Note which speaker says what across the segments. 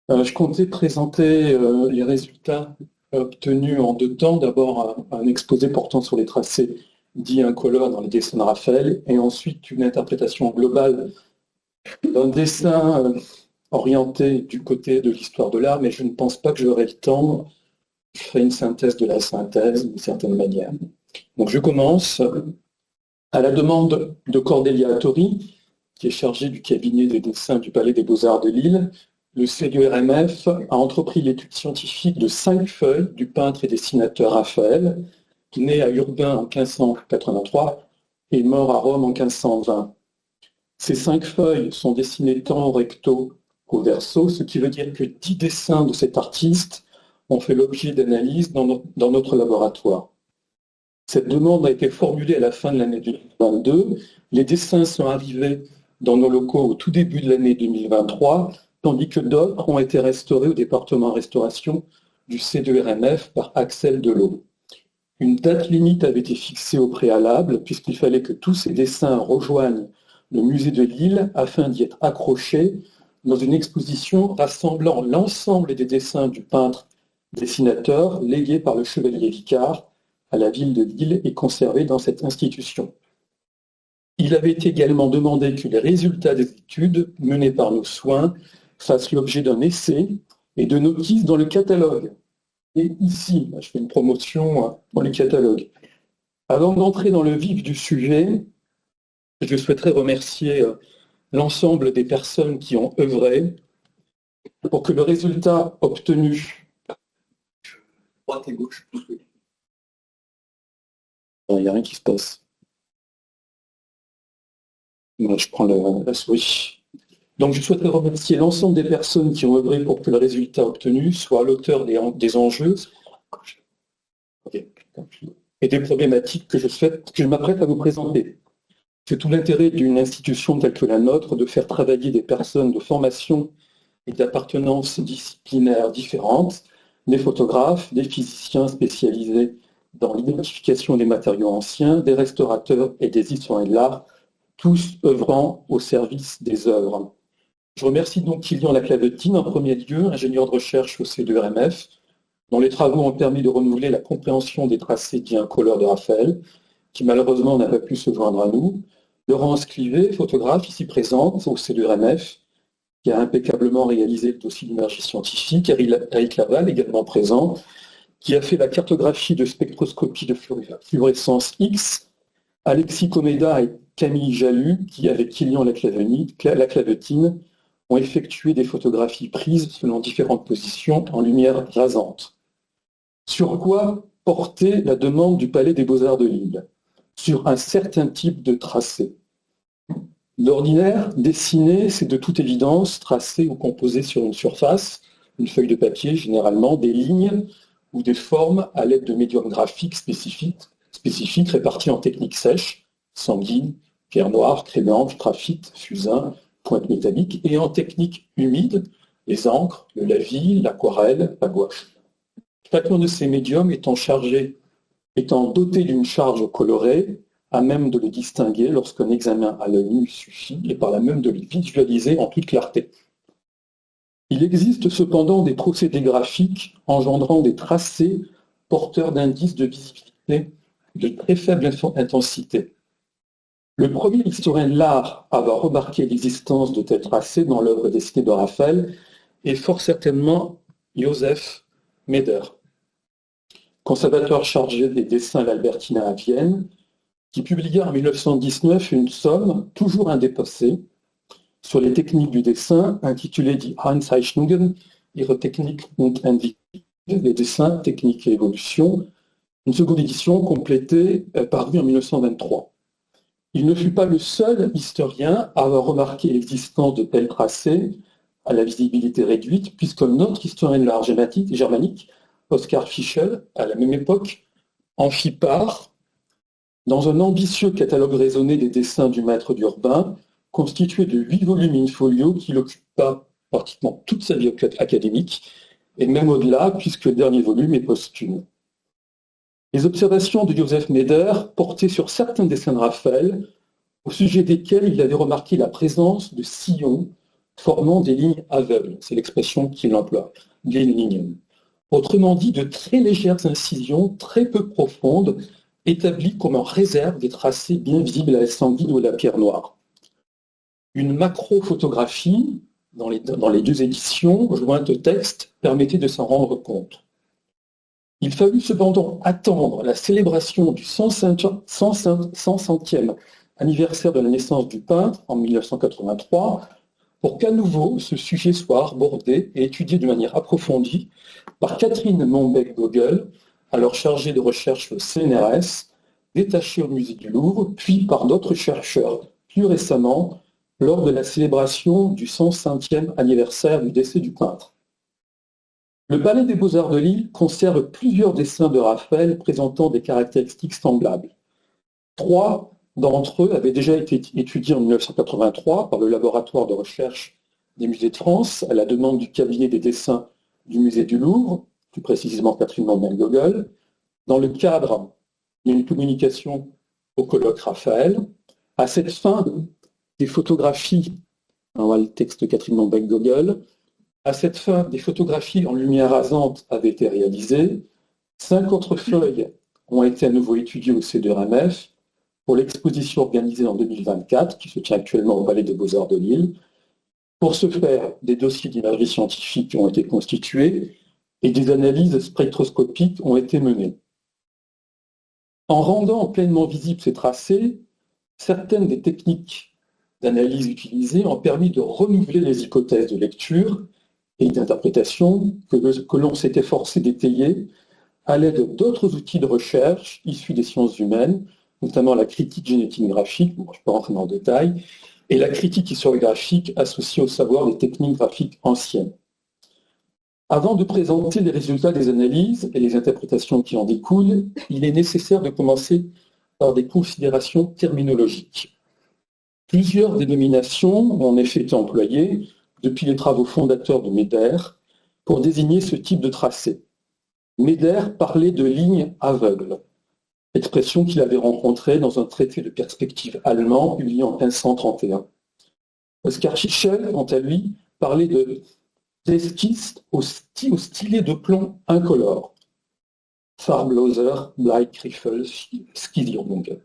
Speaker 1: Je comptais présenter les résultats obtenus en deux temps. D'abord, un exposé portant sur les tracés dits incolores dans les dessins de Raphaël, et ensuite une interprétation globale d'un dessin orienté du côté de l'histoire de l'art, mais je ne pense pas que j'aurai le temps. Je ferai une synthèse de la synthèse, d'une certaine manière. Donc je commence à la demande de Cordelia Hattori, qui est chargée du cabinet des dessins du Palais des Beaux-Arts de Lille. Le CERMF a entrepris l'étude scientifique de 5 feuilles du peintre et dessinateur Raphaël, né à Urbain en 1583 et mort à Rome en 1520. Ces 5 feuilles sont dessinées tant au recto qu'au verso, ce qui veut dire que 10 dessins de cet artiste ont fait l'objet d'analyses dans notre laboratoire. Cette demande a été formulée à la fin de l'année 2022. Les dessins sont arrivés dans nos locaux au tout début de l'année 2023, tandis que d'autres ont été restaurés au département restauration du C2RMF par Axel Delot. Une date limite avait été fixée au préalable, puisqu'il fallait que tous ces dessins rejoignent le musée de Lille afin d'y être accrochés dans une exposition rassemblant l'ensemble des dessins du peintre dessinateur légués par le chevalier Vicard à la ville de Lille et conservés dans cette institution. Il avait également demandé que les résultats des études menées par nos soins fassent l'objet d'un essai et de notices dans le catalogue. Et ici, je fais une promotion dans le catalogue. Avant d'entrer dans le vif du sujet, je souhaiterais remercier l'ensemble des personnes qui ont œuvré pour que le résultat obtenu... Droite et gauche. Il n'y a rien qui se passe. Moi, je prends la souris. Donc, je souhaiterais remercier l'ensemble des personnes qui ont œuvré pour que le résultat obtenu soit à l'auteur des enjeux et des problématiques que je m'apprête à vous présenter. C'est tout l'intérêt d'une institution telle que la nôtre de faire travailler des personnes de formation et d'appartenance disciplinaire différentes, des photographes, des physiciens spécialisés dans l'identification des matériaux anciens, des restaurateurs et des historiens de l'art, tous œuvrant au service des œuvres. Je remercie donc Kylian Laclavetine, en premier lieu, ingénieur de recherche au C2RMF, dont les travaux ont permis de renouveler la compréhension des tracés dits incolores de Raphaël, qui malheureusement n'a pas pu se joindre à nous. Laurence Clivet, photographe ici présente au C2RMF, qui a impeccablement réalisé le dossier d'énergie scientifique. Eric Laval, également présent, qui a fait la cartographie de spectroscopie de fluorescence X. Alexis Comeda et Camille Jalut, qui, avec Kylian Laclavetine, ont effectué des photographies prises selon différentes positions en lumière rasante. Sur quoi portait la demande du Palais des Beaux-Arts de Lille? Sur un certain type de tracé. D'ordinaire, dessiner, c'est de toute évidence tracer ou composer sur une surface, une feuille de papier généralement, des lignes ou des formes à l'aide de médiums graphiques spécifiques répartis en techniques sèches, sanguine, pierre noire, craie blanche, graphite, fusain, pointe métallique, et en techniques humides, les encres, le lavis, l'aquarelle, la gouache. Chacun de ces médiums étant doté d'une charge colorée, à même de le distinguer lorsqu'un examen à l'œil nu suffit, et par là même de le visualiser en toute clarté. Il existe cependant des procédés graphiques engendrant des tracés porteurs d'indices de visibilité de très faible intensité. Le premier historien de l'art à avoir remarqué l'existence de tels tracés dans l'œuvre dessinée de Raphaël est fort certainement Joseph Meder, conservateur chargé des dessins à l'Albertina à Vienne, qui publia en 1919 une somme, toujours indépassée, sur les techniques du dessin, intitulée Die Einzeichnungen, ihre Technik und Entwicklung, les dessins, techniques et évolution, une seconde édition complétée parue en 1923. Il ne fut pas le seul historien à avoir remarqué l'existence de tels tracés à la visibilité réduite, puisqu'un autre historien de l'art germanique, Oskar Fischl, à la même époque, en fit part dans un ambitieux catalogue raisonné des dessins du maître d'Urbain, constitué de 8 volumes in-folio qu'il occupa pratiquement toute sa vie académique, et même au-delà, puisque le dernier volume est posthume. Les observations de Joseph Meder portaient sur certains dessins de Raphaël, au sujet desquels il avait remarqué la présence de sillons formant des lignes aveugles. C'est l'expression qu'il emploie, des lignes. Autrement dit, de très légères incisions, très peu profondes, établies comme en réserve des tracés bien visibles à la sanguine ou à la pierre noire. Une macrophotographie, dans les deux éditions, jointe au texte, permettait de s'en rendre compte. Il fallut cependant attendre la célébration du 105e anniversaire de la naissance du peintre, en 1983, pour qu'à nouveau ce sujet soit abordé et étudié de manière approfondie par Catherine Mombec-Gogel, alors chargée de recherche au CNRS, détachée au musée du Louvre, puis par d'autres chercheurs, plus récemment, lors de la célébration du 105e anniversaire du décès du peintre. Le Palais des Beaux-Arts de Lille conserve plusieurs dessins de Raphaël présentant des caractéristiques semblables. 3 d'entre eux avaient déjà été étudiés en 1983 par le laboratoire de recherche des musées de France, à la demande du cabinet des dessins du musée du Louvre, plus précisément Catherine Mombec-Gogel, dans le cadre d'une communication au colloque Raphaël. À cette fin, des photographies, on voit le texte de Catherine Mombec-Gogel, à cette fin, des photographies en lumière rasante avaient été réalisées. 5 autres feuilles ont été à nouveau étudiées au C2RMF pour l'exposition organisée en 2024, qui se tient actuellement au Palais des Beaux-Arts de Lille. Pour ce faire, des dossiers d'imagerie scientifique ont été constitués et des analyses spectroscopiques ont été menées. En rendant pleinement visibles ces tracés, certaines des techniques d'analyse utilisées ont permis de renouveler les hypothèses de lecture et d'interprétation que l'on s'était forcé d'étayer à l'aide d'autres outils de recherche issus des sciences humaines, notamment la critique génétique graphique, bon, je peux rentrer dans le détail, et la critique historiographique associée au savoir des techniques graphiques anciennes. Avant de présenter les résultats des analyses et les interprétations qui en découlent, il est nécessaire de commencer par des considérations terminologiques. Plusieurs dénominations ont en effet été employées depuis les travaux fondateurs de Meder pour désigner ce type de tracé. Meder parlait de lignes aveugles, expression qu'il avait rencontrée dans un traité de perspective allemand publié en 1531. Oskar Schichel, quant à lui, parlait d'esquisses au stylet de plomb incolore. Farblauser, Bleichriffel, Skizierung.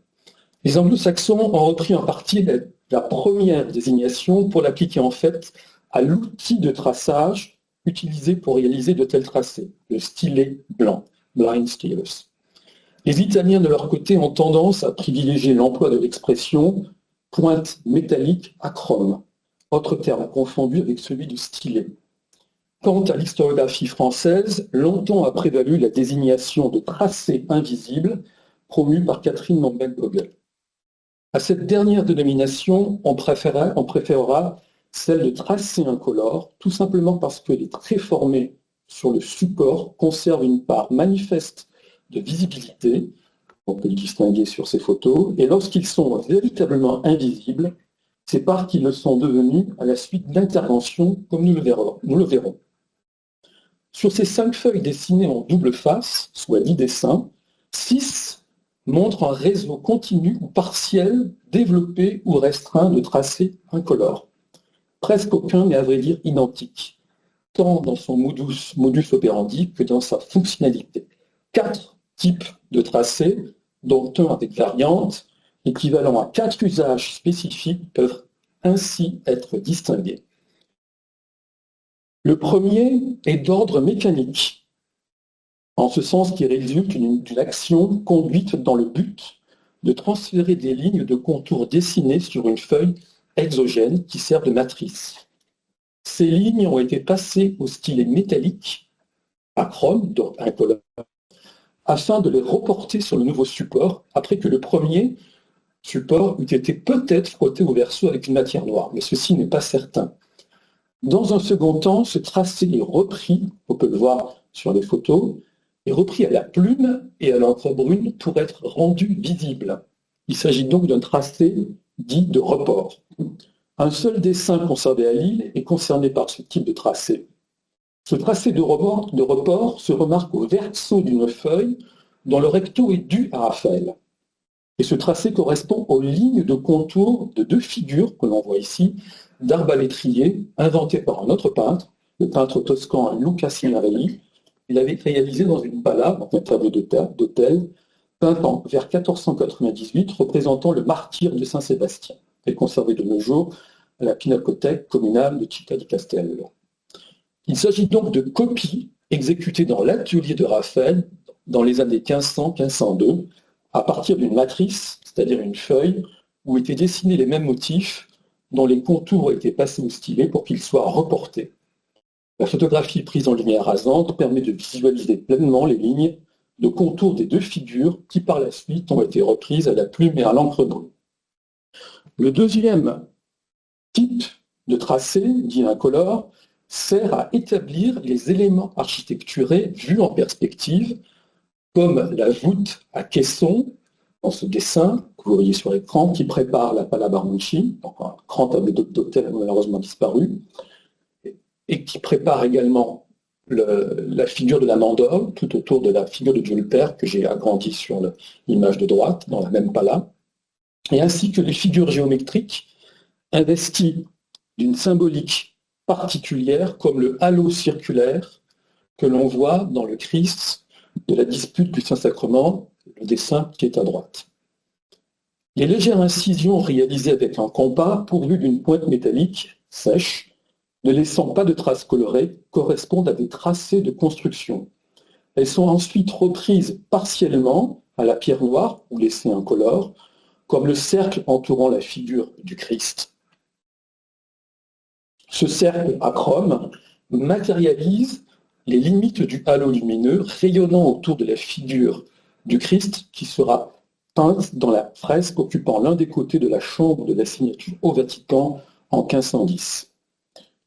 Speaker 1: Les anglo-saxons ont repris en partie la première désignation pour l'appliquer en fait à l'outil de traçage utilisé pour réaliser de tels tracés, le stylet blanc, blind stylus. Les Italiens, de leur côté, ont tendance à privilégier l'emploi de l'expression pointe métallique achrome, autre terme confondu avec celui de stylet. Quant à l'historiographie française, longtemps a prévalu la désignation de tracé invisible promue par Catherine Mombec-Gogel. À cette dernière dénomination, on préférera celle de tracé incolore, tout simplement parce que les traits formés sur le support conservent une part manifeste de visibilité, on peut le distinguer sur ces photos, et lorsqu'ils sont véritablement invisibles, c'est parce qu'ils le sont devenus à la suite d'interventions, comme nous le verrons. Sur ces 5 feuilles dessinées en double face, soit 10 dessins, 6 montrent un réseau continu ou partiel, développé ou restreint de tracés incolores. Presque aucun n'est à vrai dire identique, tant dans son modus operandi que dans sa fonctionnalité. 4 types de tracés, dont un avec variante, équivalent à 4 usages spécifiques, peuvent ainsi être distingués. Le premier est d'ordre mécanique, en ce sens qu'il résulte d'une action conduite dans le but de transférer des lignes de contour dessinées sur une feuille exogène qui sert de matrice. Ces lignes ont été passées au stylet métallique, achrome, donc incolore, afin de les reporter sur le nouveau support, après que le premier support eût été peut-être frotté au verso avec une matière noire, mais ceci n'est pas certain. Dans un second temps, ce tracé est repris, on peut le voir sur les photos, est repris à la plume et à l'encre brune pour être rendu visible. Il s'agit donc d'un tracé dit de report. Un seul dessin conservé à Lille est concerné par ce type de tracé. Ce tracé de report se remarque au verso d'une feuille dont le recto est dû à Raphaël. Et ce tracé correspond aux lignes de contour de deux figures que l'on voit ici, d'arbalétrier, inventées par un autre peintre, le peintre toscan Luca Signorelli. Il avait réalisé dans une pala, donc un tableau d'autel, peint vers 1498, représentant le martyre de Saint-Sébastien, et conservé de nos jours à la Pinacothèque communale de Città di Castello. Il s'agit donc de copies exécutées dans l'atelier de Raphaël dans les années 1500-1502, à partir d'une matrice, c'est-à-dire une feuille, où étaient dessinés les mêmes motifs, dont les contours ont été passés au stylet pour qu'ils soient reportés. La photographie prise en lumière rasante permet de visualiser pleinement les lignes de contour des deux figures qui par la suite ont été reprises à la plume et à l'encre bleue. Le deuxième type de tracé, dit incolore, sert à établir les éléments architecturés vus en perspective, comme la voûte à caisson, dans ce dessin que vous voyez sur l'écran, qui prépare la Pala Barnucci, donc un grand tableau d'hôtel malheureusement disparu, et qui prépare également la figure de la mandorle, tout autour de la figure de Dieu le Père, que j'ai agrandi sur l'image de droite, dans la même Pala, et ainsi que les figures géométriques investies d'une symbolique particulière, comme le halo circulaire que l'on voit dans le Christ de la dispute du Saint-Sacrement, le dessin qui est à droite. Les légères incisions réalisées avec un compas pourvues d'une pointe métallique sèche, ne laissant pas de traces colorées, correspondent à des tracés de construction. Elles sont ensuite reprises partiellement à la pierre noire ou laissées incolores, comme le cercle entourant la figure du Christ. Ce cercle achrome matérialise les limites du halo lumineux rayonnant autour de la figure du Christ qui sera peinte dans la fresque occupant l'un des côtés de la chambre de la signature au Vatican en 1510.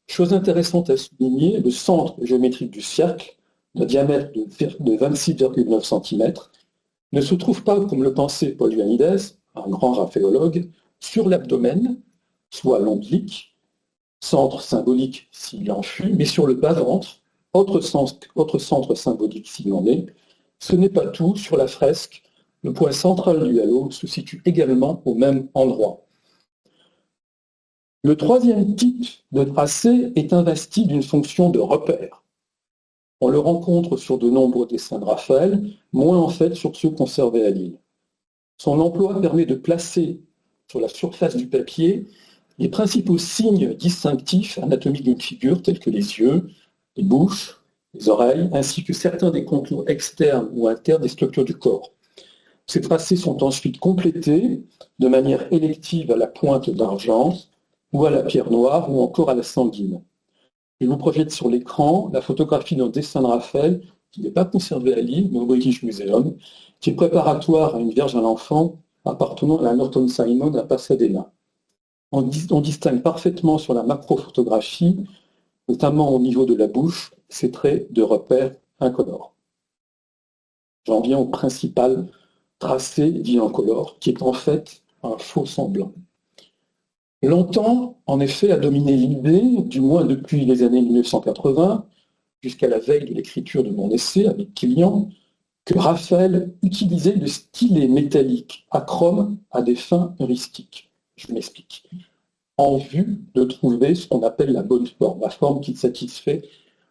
Speaker 1: Chose intéressante à souligner, le centre géométrique du cercle, d'un diamètre de 26,9 cm, ne se trouve pas, comme le pensait Paul Ioannidis, un grand raphaéologue, sur l'abdomen, soit l'ombilique, centre symbolique s'il en fut, mais sur le bas-ventre, autre centre symbolique s'il en est. Ce n'est pas tout, sur la fresque, le point central du halo se situe également au même endroit. Le troisième type de tracé est investi d'une fonction de repère. On le rencontre sur de nombreux dessins de Raphaël, moins en fait sur ceux conservés à Lille. Son emploi permet de placer sur la surface du papier les principaux signes distinctifs anatomiques d'une figure, tels que les yeux, les bouches, les oreilles, ainsi que certains des contours externes ou internes des structures du corps. Ces tracés sont ensuite complétés de manière élective à la pointe d'argent ou à la pierre noire ou encore à la sanguine. Je vous projette sur l'écran la photographie d'un dessin de Raphaël qui n'est pas conservé à Lille, mais au British Museum, qui est préparatoire à une Vierge à l'enfant appartenant à la Norton Simon à Pasadena. On distingue parfaitement sur la macrophotographie, notamment au niveau de la bouche, ces traits de repère incolores. J'en viens au principal tracé dit incolore, qui est en fait un faux semblant. Longtemps, en effet, a dominé l'idée, du moins depuis les années 1980, jusqu'à la veille de l'écriture de mon essai avec Kilian, que Raphaël utilisait le stylet métallique achrome à des fins heuristiques. Je m'explique. En vue de trouver ce qu'on appelle la bonne forme, la forme qui satisfait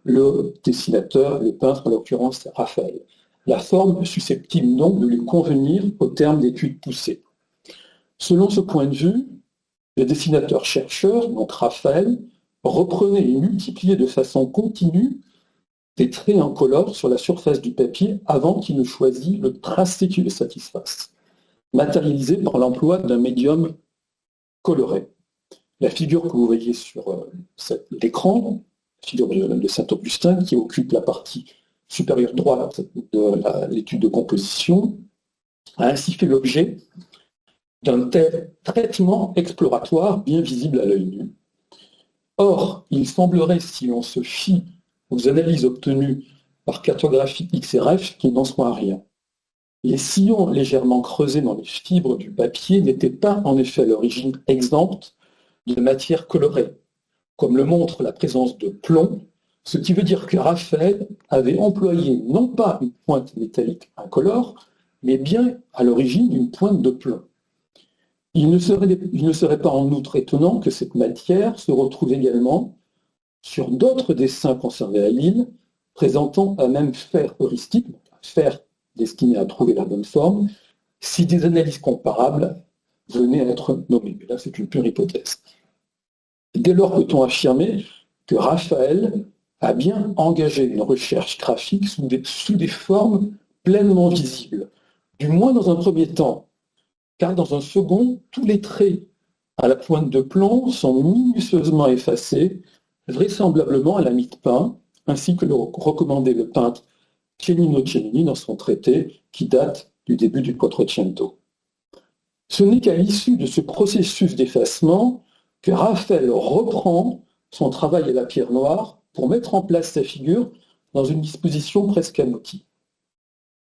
Speaker 1: le dessinateur, le peintre, en l'occurrence Raphaël. La forme susceptible donc de lui convenir au terme d'études poussées. Selon ce point de vue, le dessinateur-chercheur, donc Raphaël, reprenait et multipliait de façon continue des traits incolores sur la surface du papier avant qu'il ne choisisse le tracé qui le satisfasse, matérialisé par l'emploi d'un médium coloré. La figure que vous voyez sur l'écran, la figure de Saint-Augustin, qui occupe la partie supérieure droite de l'étude de composition, a ainsi fait l'objet d'un tel traitement exploratoire bien visible à l'œil nu. Or, il semblerait, si l'on se fie aux analyses obtenues par cartographie XRF, qu'il n'en soit rien. Les sillons légèrement creusés dans les fibres du papier n'étaient pas en effet à l'origine exemptes de matière colorée, comme le montre la présence de plomb, ce qui veut dire que Raphaël avait employé non pas une pointe métallique incolore, mais bien à l'origine d'une pointe de plomb. Il ne serait pas en outre étonnant que cette matière se retrouve également sur d'autres dessins conservés à Lille, présentant un même fer heuristique, un fer destiné à trouver la bonne forme, si des analyses comparables venaient à être nommées. Mais là, c'est une pure hypothèse. Dès lors, peut-on affirmer que Raphaël a bien engagé une recherche graphique sous des formes pleinement visibles, du moins dans un premier temps, car dans un second, tous les traits à la pointe de plomb sont minutieusement effacés, vraisemblablement à la mie de pain, ainsi que le recommandait le peintre Cennino Cennini dans son traité qui date du début du Quattrocento. Ce n'est qu'à l'issue de ce processus d'effacement que Raphaël reprend son travail à la pierre noire pour mettre en place sa figure dans une disposition presque aboutie.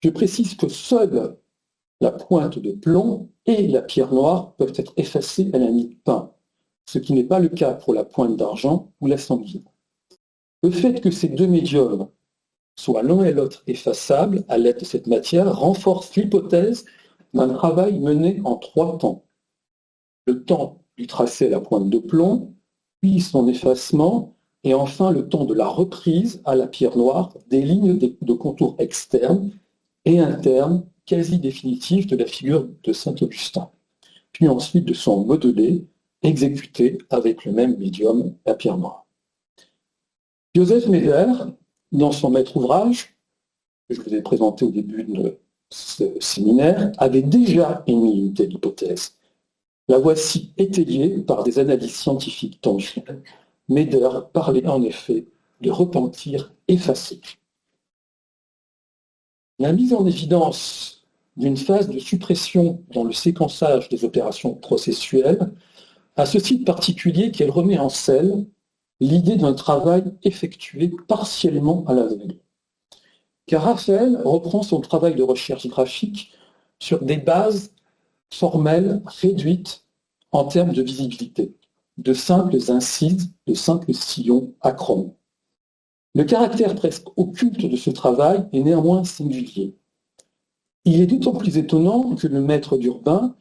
Speaker 1: Je précise que seule la pointe de plomb et la pierre noire peuvent être effacées à la mie de pain, ce qui n'est pas le cas pour la pointe d'argent ou la sanguine. Le fait que ces deux médiums soient l'un et l'autre effaçables à l'aide de cette matière renforce l'hypothèse d'un travail mené en 3 temps. Le temps du tracé à la pointe de plomb, puis son effacement, et enfin le temps de la reprise à la pierre noire des lignes de contour externes et internes quasi définitifs de la figure de Saint-Augustin, puis ensuite de son modelé exécuté avec le même médium, la pierre noire. Joseph Méder, dans son maître ouvrage, que je vous ai présenté au début de ce séminaire, avait déjà émis une telle hypothèse. La voici étayée par des analyses scientifiques tangibles. Méder parlait en effet de repentir effacé. La mise en évidence d'une phase de suppression dans le séquençage des opérations processuelles a ceci de particulier qu'elle remet en selle l'idée d'un travail effectué partiellement à l'aveugle. Car Raphaël reprend son travail de recherche graphique sur des bases formelles réduites en termes de visibilité, de simples incises, de simples sillons achromes. Le caractère presque occulte de ce travail est néanmoins singulier. Il est d'autant plus étonnant que le maître d'Urbain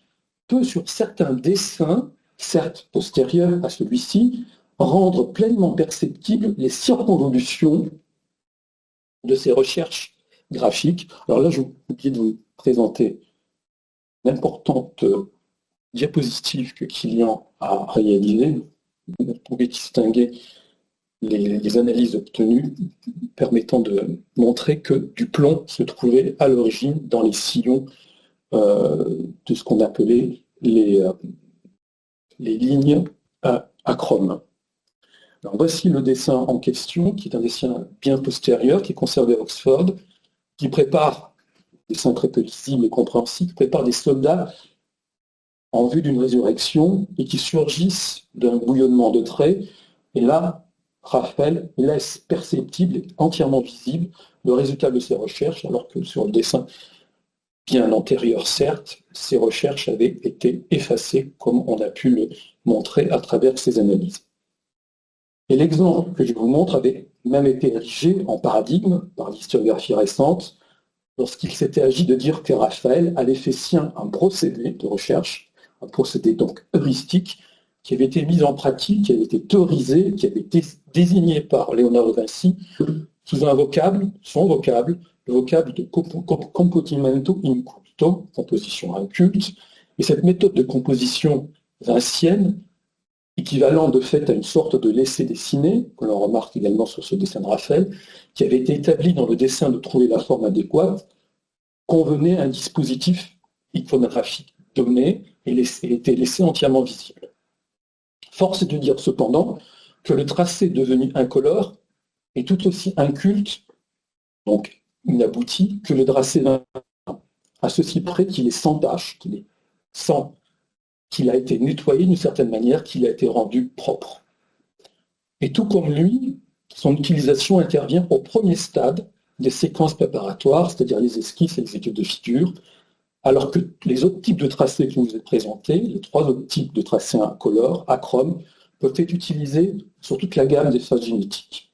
Speaker 1: peut, sur certains dessins, certes postérieurs à celui-ci, rendre pleinement perceptibles les circonvolutions de ses recherches graphiques. Alors là, j'ai oublié de vous présenter l'importante diapositive que Kilian a réalisée. Vous pouvez distinguer les analyses obtenues permettant de montrer que du plomb se trouvait à l'origine dans les sillons de ce qu'on appelait les lignes achromes. Alors voici le dessin en question, qui est un dessin bien postérieur, qui est conservé à Oxford, qui prépare, dessin très peu lisible et compréhensible, qui prépare des soldats en vue d'une résurrection et qui surgissent d'un bouillonnement de traits. Et là, Raphaël laisse perceptible et entièrement visible le résultat de ses recherches, alors que sur le dessin bien antérieur, certes, ces recherches avaient été effacées, comme on a pu le montrer à travers ces analyses. Et l'exemple que je vous montre avait même été érigé en paradigme par l'historiographie récente, lorsqu'il s'était agi de dire que Raphaël avait fait sien un procédé de recherche, un procédé donc heuristique, qui avait été mis en pratique, qui avait été théorisé, qui avait été désigné par Léonard de Vinci sous un vocable, son vocable, le vocable de componimento inculto, composition inculte. Et cette méthode de composition vincienne, équivalent de fait à une sorte de laissé dessiné, que l'on remarque également sur ce dessin de Raphaël, qui avait été établi dans le dessin de trouver la forme adéquate, convenait à un dispositif iconographique donné et était laissé entièrement visible. Force est de dire cependant que le tracé devenu incolore est tout aussi inculte, donc inabouti, que le tracé d'un, à ceci près qu'il est sans tache, qu'il a été nettoyé d'une certaine manière, qu'il a été rendu propre. Et tout comme lui, son utilisation intervient au premier stade des séquences préparatoires, c'est-à-dire les esquisses et les études de figure, alors que les autres types de tracés que je vous ai présentés, les 3 autres types de tracés incolores, achromes, peuvent être utilisés sur toute la gamme des phases génétiques,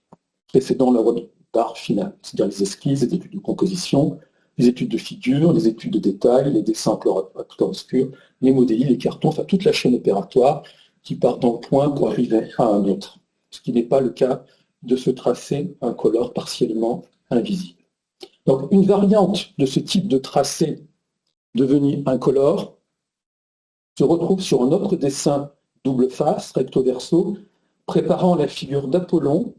Speaker 1: précédant leur barre finale, c'est-à-dire les esquisses, les études de composition, les études de figure, les études de détail, les dessins clair-obscur, les modélis, les cartons, enfin toute la chaîne opératoire qui part d'un point pour arriver à un autre. Ce qui n'est pas le cas de ce tracé incolore partiellement invisible. Donc une variante de ce type de tracé devenu incolore se retrouve sur un autre dessin double face, recto verso, préparant la figure d'Apollon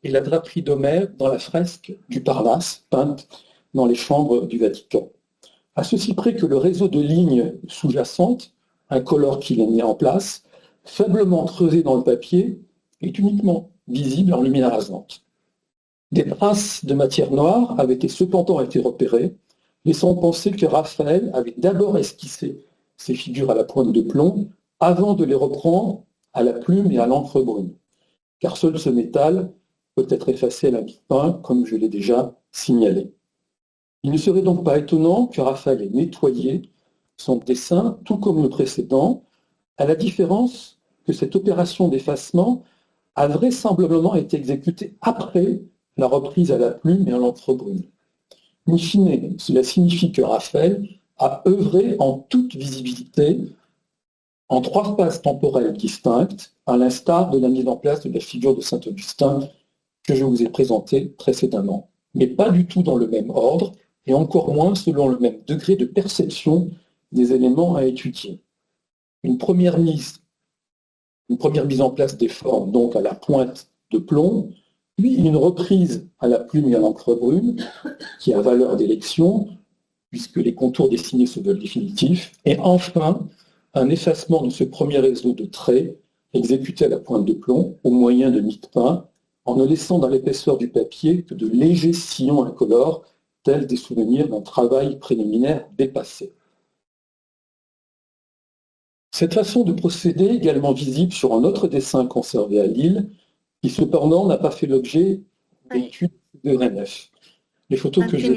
Speaker 1: et la draperie d'Homère dans la fresque du Parnasse, peinte dans les chambres du Vatican. À ceci près que le réseau de lignes sous-jacentes, incolore qu'il a mis en place, faiblement creusé dans le papier, est uniquement visible en lumière rasante. Des traces de matière noire avaient cependant été repérées, laissant penser que Raphaël avait d'abord esquissé ces figures à la pointe de plomb avant de les reprendre à la plume et à l'encre brune, car seul ce métal peut être effacé à la mi-pain, comme je l'ai déjà signalé. Il ne serait donc pas étonnant que Raphaël ait nettoyé son dessin, tout comme le précédent, à la différence que cette opération d'effacement a vraisemblablement été exécutée après la reprise à la plume et à l'encre brune. In fine, cela signifie que Raphaël a œuvré en toute visibilité en 3 phases temporelles distinctes, à l'instar de la mise en place de la figure de saint Augustin que je vous ai présentée précédemment, mais pas du tout dans le même ordre, et encore moins selon le même degré de perception des éléments à étudier. Une première mise en place des formes, donc à la pointe de plomb, puis une reprise à la plume et à l'encre brune, qui a valeur d'élection, puisque les contours dessinés se veulent définitifs, et enfin, un effacement de ce premier réseau de traits exécuté à la pointe de plomb au moyen de mie de pain, en ne laissant dans l'épaisseur du papier que de légers sillons incolores, tels des souvenirs d'un travail préliminaire dépassé. Cette façon de procéder est également visible sur un autre dessin conservé à Lille, qui cependant n'a pas fait l'objet d'études de RNF. Les photos que je...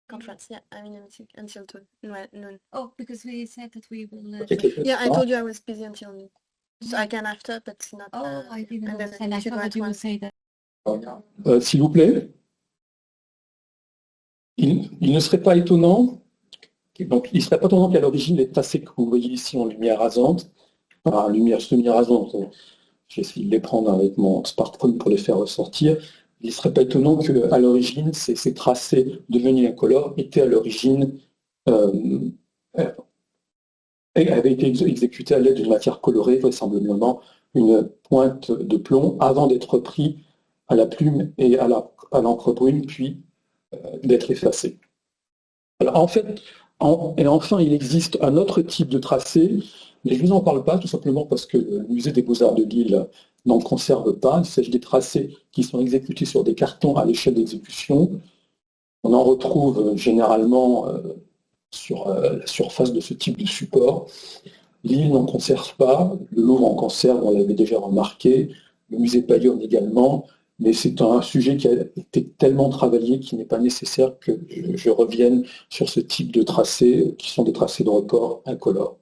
Speaker 2: Conference, yeah, I mean until noon.
Speaker 3: Oh, because we said that we will.
Speaker 2: Yeah, I told you I was busy until noon, so I can after, but not.
Speaker 3: Oh, I didn't
Speaker 2: and then
Speaker 3: understand. I thought that you would say that.
Speaker 1: S'il vous plaît, il ne serait pas étonnant, donc il ne serait pas étonnant qu'à l'origine les tracés que vous voyez ici en lumière rasante, en lumière semi-rasante, j'ai essayé de les prendre avec mon smartphone pour les faire ressortir. Il ne serait pas étonnant qu'à l'origine, ces tracés devenus incolores étaient à l'origine avaient été exécutés à l'aide d'une matière colorée, vraisemblablement une pointe de plomb, avant d'être pris à la plume et à l'encre brune, puis d'être effacés. Alors en fait, et enfin, il existe un autre type de tracé, mais je ne vous en parle pas, tout simplement parce que le musée des Beaux-Arts de Lille n'en conserve pas. Il s'agit des tracés qui sont exécutés sur des cartons à l'échelle d'exécution. On en retrouve généralement sur la surface de ce type de support. Lille n'en conserve pas, le Louvre en conserve, on l'avait déjà remarqué, le musée Payonne également, mais c'est un sujet qui a été tellement travaillé qu'il n'est pas nécessaire que je revienne sur ce type de tracés, qui sont des tracés de report incolores.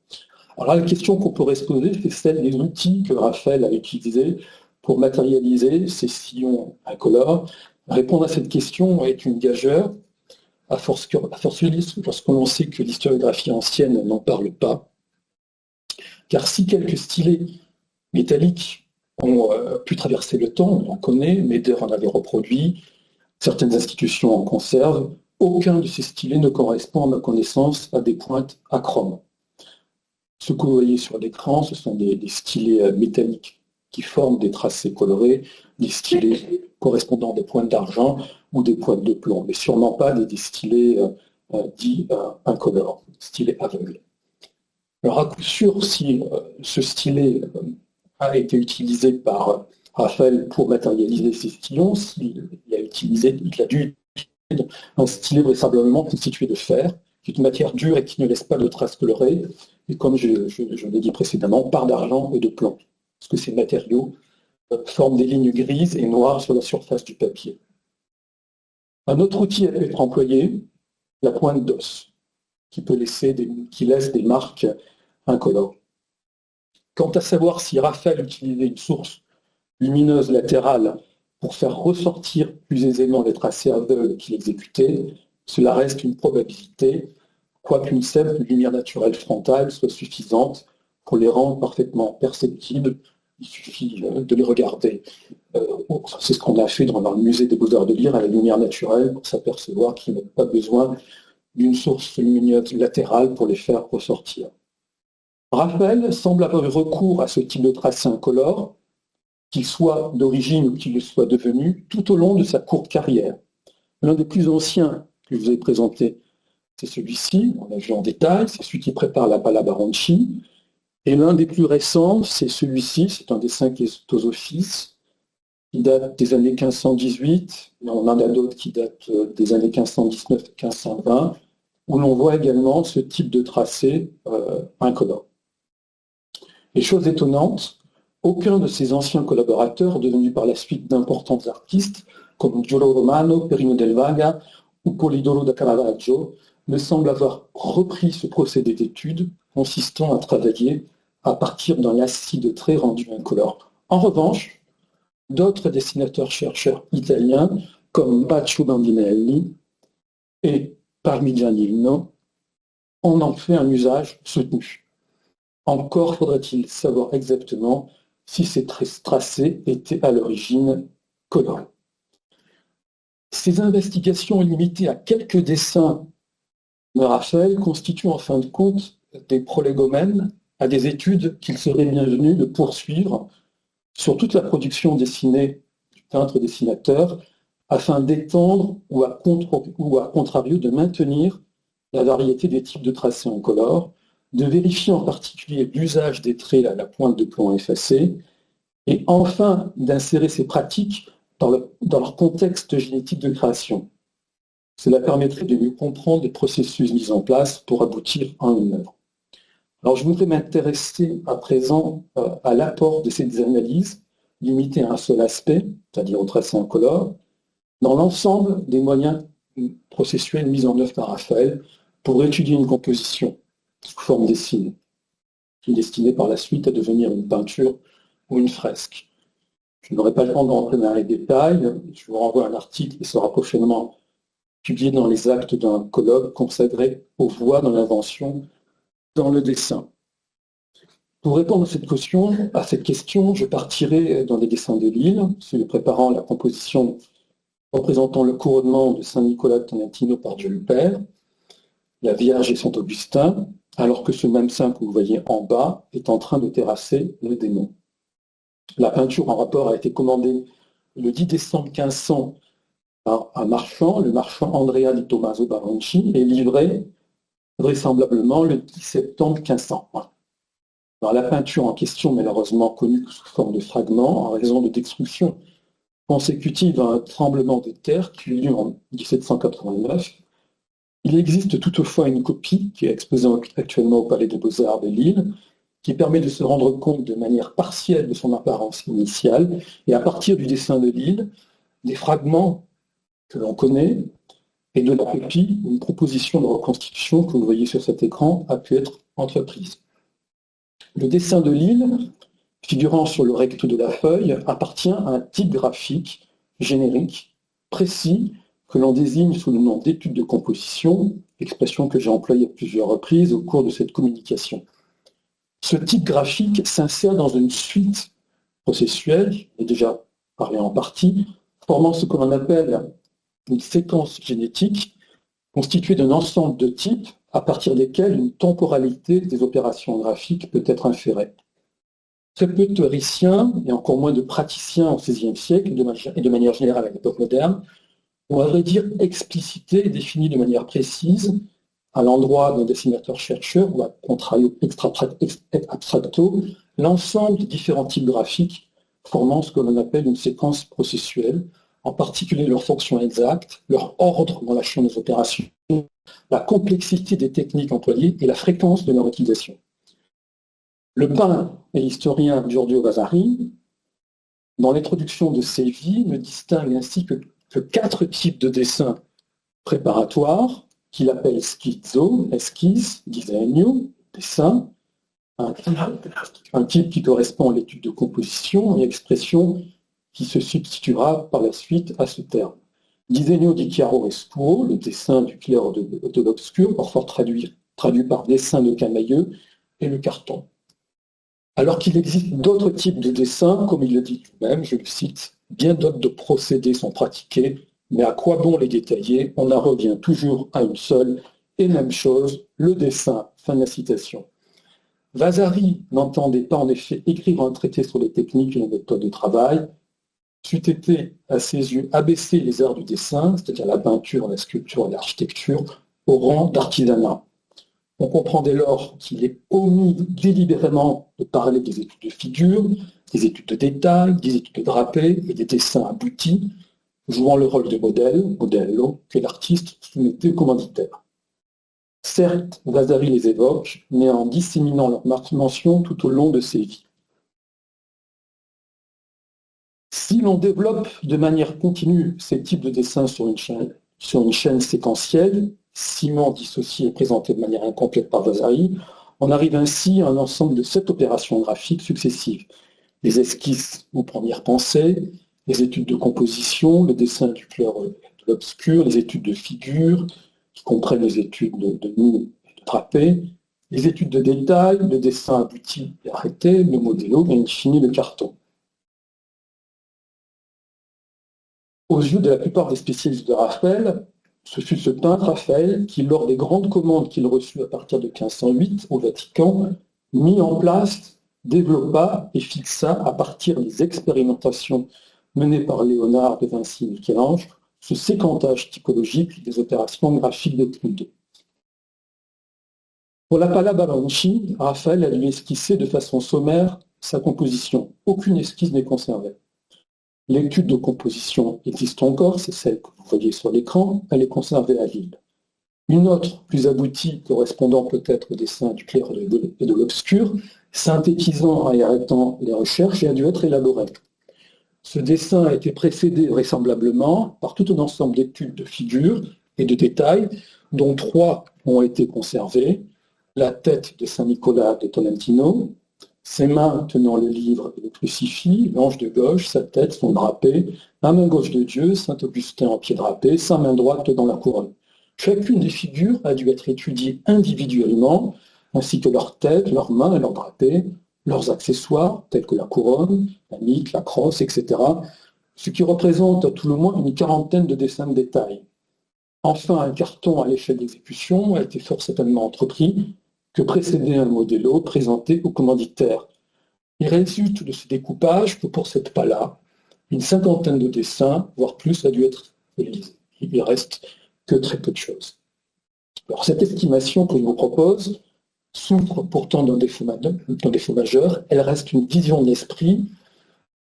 Speaker 1: Alors là, la question qu'on pourrait se poser, c'est celle des outils que Raphaël a utilisés pour matérialiser ces sillons incolores. Répondre à cette question est une gageure, à fortiori lorsque l'on sait que l'historiographie ancienne n'en parle pas. Car si quelques stylés métalliques ont pu traverser le temps, on en connaît, Meder en avait reproduit, certaines institutions en conservent, aucun de ces stylés ne correspond à ma connaissance à des pointes achromes. Ce que vous voyez sur l'écran, ce sont des stylés métalliques qui forment des tracés colorés, des stylés correspondant à des pointes d'argent ou des pointes de plomb, mais sûrement pas des stylés dits incolores, stylés aveugles. Alors à coup sûr, si ce stylet a été utilisé par Raphaël pour matérialiser ces stylons, il a dû utiliser un stylet vraisemblablement constitué de fer, qui est une matière dure et qui ne laisse pas de traces colorées, et comme je l'ai dit précédemment, par d'argent et de plomb, parce que ces matériaux forment des lignes grises et noires sur la surface du papier. Un autre outil a pu être employé, la pointe d'os, qui laisse des marques incolores. Quant à savoir si Raphaël utilisait une source lumineuse latérale pour faire ressortir plus aisément les tracés aveugles qu'il exécutait, cela reste une probabilité, quoiqu'une simple lumière naturelle frontale soit suffisante pour les rendre parfaitement perceptibles. Il suffit de les regarder. C'est ce qu'on a fait dans le musée des Beaux-Arts de Lire à la lumière naturelle pour s'apercevoir qu'il n'y a pas besoin d'une source lumineuse latérale pour les faire ressortir. Raphaël semble avoir eu recours à ce type de tracé incolore, qu'il soit d'origine ou qu'il le soit devenu, tout au long de sa courte carrière. L'un des plus anciens que je vous ai présenté, c'est celui-ci, on l'a vu en détail, c'est celui qui prépare la Pala Baronci. Et l'un des plus récents, c'est celui-ci, c'est un dessin qui est aux offices, qui date des années 1518, et on en a d'autres qui datent des années 1519-1520, où l'on voit également ce type de tracé incolore. Et chose étonnante, aucun de ses anciens collaborateurs, devenus par la suite d'importants artistes, comme Giulio Romano, Perino del Vaga ou Polidoro da Caravaggio, ne semble avoir repris ce procédé d'étude consistant à travailler à partir d'un lacis de traits rendu incolore. En revanche, d'autres dessinateurs-chercheurs italiens, comme Baccio Bandinelli et Parmigianino, en ont fait un usage soutenu. Encore faudrait-il savoir exactement si ces tracés étaient à l'origine colorés. Ces investigations limitées à quelques dessins de Raphaël constituent en fin de compte des prolégomènes à des études qu'il serait bienvenu de poursuivre sur toute la production dessinée du peintre-dessinateur afin d'étendre ou à contrario de maintenir la variété des types de tracés incolores, de vérifier en particulier l'usage des traits à la pointe de plomb effacée, et enfin d'insérer ces pratiques dans leur contexte génétique de création. Cela permettrait de mieux comprendre les processus mis en place pour aboutir à une œuvre. Alors je voudrais m'intéresser à présent à l'apport de ces analyses, limitées à un seul aspect, c'est-à-dire au tracé incolore, dans l'ensemble des moyens processuels mis en œuvre par Raphaël pour étudier une composition sous forme dessinée, qui est destinée par la suite à devenir une peinture ou une fresque. Je n'aurai pas le temps d'entrer dans les détails, je vous renvoie à un article qui sera prochainement publié dans les actes d'un colloque consacré aux voies dans l'invention dans le dessin. Pour répondre à cette question, je partirai dans les dessins de Lille, celui préparant la composition représentant le couronnement de Saint-Nicolas de Tolentino par Dieu le Père, la Vierge et Saint-Augustin, alors que ce même saint que vous voyez en bas est en train de terrasser le démon. La peinture en rapport a été commandée le 10 décembre 1500 par un marchand, le marchand Andrea di Tommaso Baronci, et livrée vraisemblablement le 10 septembre 1500. Alors, la peinture en question, malheureusement connue sous forme de fragments, en raison de destructions consécutives à un tremblement de terre qui eut lieu en 1789. Il existe toutefois une copie qui est exposée actuellement au Palais des Beaux-Arts de Lille, qui permet de se rendre compte de manière partielle de son apparence initiale, et à partir du dessin de Lille, des fragments que l'on connaît, et de la copie, une proposition de reconstitution que vous voyez sur cet écran a pu être entreprise. Le dessin de Lille, figurant sur le recto de la feuille, appartient à un type graphique générique, précis, que l'on désigne sous le nom d'étude de composition, expression que j'ai employée à plusieurs reprises au cours de cette communication. Ce type graphique s'insère dans une suite processuelle, j'ai déjà parlé en partie, formant ce que l'on appelle une séquence génétique constituée d'un ensemble de types à partir desquels une temporalité des opérations graphiques peut être inférée. Très peu de théoriciens, et encore moins de praticiens au XVIe siècle, et de manière générale à l'époque moderne, ont à vrai dire explicité et défini de manière précise, à l'endroit d'un dessinateur-chercheur ou à contrario abstracto, l'ensemble des différents types graphiques formant ce que l'on appelle une séquence processuelle, en particulier leur fonction exacte, leur ordre dans la chaîne des opérations, la complexité des techniques employées et la fréquence de leur utilisation. Le peintre et historien Giorgio Vasari, dans l'introduction de ses vies, ne distingue ainsi que 4 types de dessins préparatoires, qu'il appelle schizzo, esquisse, disegno, dessin, un type qui correspond à l'étude de composition et expression qui se substituera par la suite à ce terme. Disegno di chiaro e scuro, le dessin du clair de l'obscur, parfois traduit par dessin de camailleux, et le carton. Alors qu'il existe d'autres types de dessins, comme il le dit lui-même, je le cite, bien d'autres de procédés sont pratiqués, mais à quoi bon les détailler? On en revient toujours à une seule et même chose, le dessin. Fin de la citation. Vasari n'entendait pas en effet écrire un traité sur les techniques et les méthodes de travail, c'eût été à ses yeux abaisser les arts du dessin, c'est-à-dire la peinture, la sculpture et l'architecture, au rang d'artisanat. On comprend dès lors qu'il est omis délibérément de parler des études de figure, des études de détail, des études de drapé et des dessins aboutis, jouant le rôle de modèle, modello, que l'artiste soumettait au commanditaire. Certes, Vasari les évoque, mais en disséminant leur mention tout au long de ses vies. Si l'on développe de manière continue ces types de dessins sur une chaîne séquentielle, ciment dissocié et présenté de manière incomplète par Vasari, on arrive ainsi à un ensemble de 7 opérations graphiques successives. Les esquisses ou premières pensées, les études de composition, le dessin du clair de l'obscur, les études de figure, qui comprennent les études de nus et de drapé, les études de détail, le dessin abouti et arrêté, le modello, et in fine le carton. Aux yeux de la plupart des spécialistes de Raphaël, ce fut ce peintre Raphaël qui, lors des grandes commandes qu'il reçut à partir de 1508 au Vatican, mit en place, développa et fixa à partir des expérimentations menées par Léonard de Vinci et Michel-Ange, ce séquentage typologique des opérations graphiques d'étude. Pour la Pala Baronci, Raphaël a dû esquisser de façon sommaire sa composition. Aucune esquisse n'est conservée. L'étude de composition existe encore, c'est celle que vous voyez sur l'écran, elle est conservée à Lille. Une autre, plus aboutie, correspondant peut-être au dessin du clair et de l'obscur, synthétisant et arrêtant les recherches, a dû être élaborée. Ce dessin a été précédé vraisemblablement par tout un ensemble d'études de figures et de détails, dont 3 ont été conservées: la tête de Saint Nicolas de Tolentino, ses mains tenant le livre et le crucifix, l'ange de gauche, sa tête, son drapé, la main gauche de Dieu, saint Augustin en pied drapé, sa main droite dans la couronne. Chacune des figures a dû être étudiée individuellement, ainsi que leur tête, leurs mains et leurs drapés, leurs accessoires, tels que la couronne, la mitre, la crosse, etc., ce qui représente à tout le moins une 40aine de dessins de détail. Enfin, un carton à l'échelle d'exécution a été fort certainement entrepris, que précédait un modello présenté au commanditaire. Il résulte de ce découpage que pour cette Pala, une 50aine de dessins, voire plus, a dû être réalisé. Il ne reste que très peu de choses. Alors cette estimation que je vous propose souffre pourtant d'un défaut majeur. Elle reste une vision de l'esprit,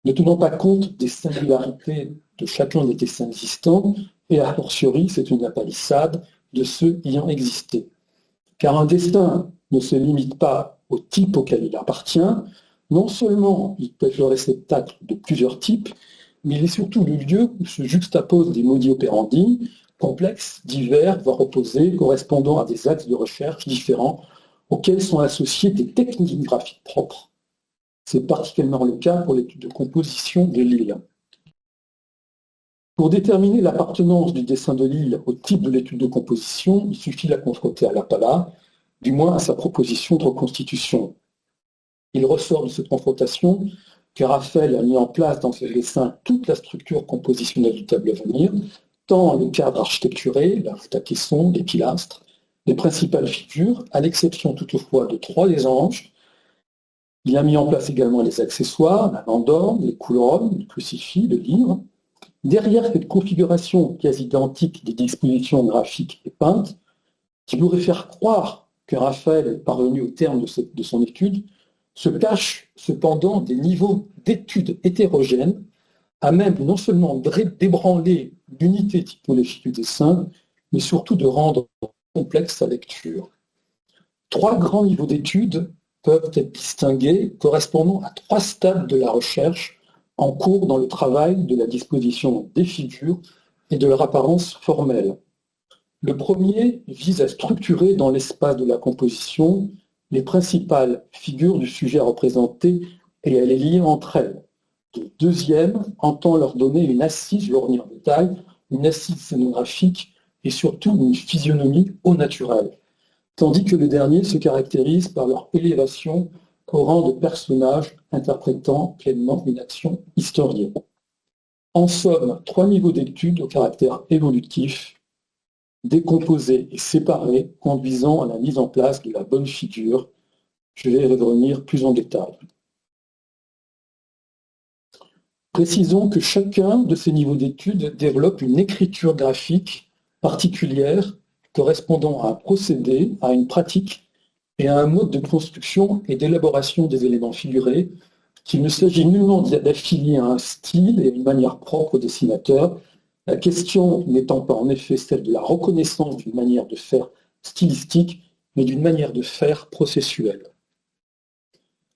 Speaker 1: ne tenant pas compte des singularités de chacun des dessins existants, et a fortiori, c'est une palissade de ceux ayant existé. Car un dessin ne se limite pas au type auquel il appartient, non seulement il peut être le réceptacle de plusieurs types, mais il est surtout le lieu où se juxtaposent des modus operandi complexes, divers, voire opposés, correspondant à des axes de recherche différents auxquels sont associées des techniques graphiques propres. C'est particulièrement le cas pour l'étude de composition de l'île. Pour déterminer l'appartenance du dessin de l'île au type de l'étude de composition, il suffit de la confronter à la Pala, du moins à sa proposition de reconstitution. Il ressort de cette confrontation que Raphaël a mis en place dans ses dessins toute la structure compositionnelle du tableau à venir, tant le cadre architecturé, la voûte à caisson, les pilastres, les principales figures, à l'exception toutefois de 3 des anges. Il a mis en place également les accessoires, la lanterne, les couronnes, le crucifix, le livre. Derrière cette configuration quasi identique des dispositions graphiques et peintes, qui pourrait faire croire que Raphaël est parvenu au terme de son étude, se cachent cependant des niveaux d'études hétérogènes, à même non seulement d'ébranler l'unité typologique du dessin, mais surtout de rendre complexe sa lecture. 3 grands niveaux d'études peuvent être distingués correspondant à 3 stades de la recherche en cours dans le travail de la disposition des figures et de leur apparence formelle. Le premier vise à structurer dans l'espace de la composition les principales figures du sujet représenté et à les lier entre elles. Le deuxième entend leur donner une assise, je le reviens en détail, une assise scénographique et surtout une physionomie au naturel. Tandis que le dernier se caractérise par leur élévation au rang de personnages interprétant pleinement une action historienne. En somme, 3 niveaux d'études au caractère évolutif, décomposés et séparés, conduisant à la mise en place de la bonne figure. Je vais y revenir plus en détail. Précisons que chacun de ces niveaux d'études développe une écriture graphique particulière correspondant à un procédé, à une pratique et à un mode de construction et d'élaboration des éléments figurés, qu'il ne s'agit nullement d'affilier à un style et à une manière propre au dessinateur, la question n'étant pas en effet celle de la reconnaissance d'une manière de faire stylistique, mais d'une manière de faire processuelle.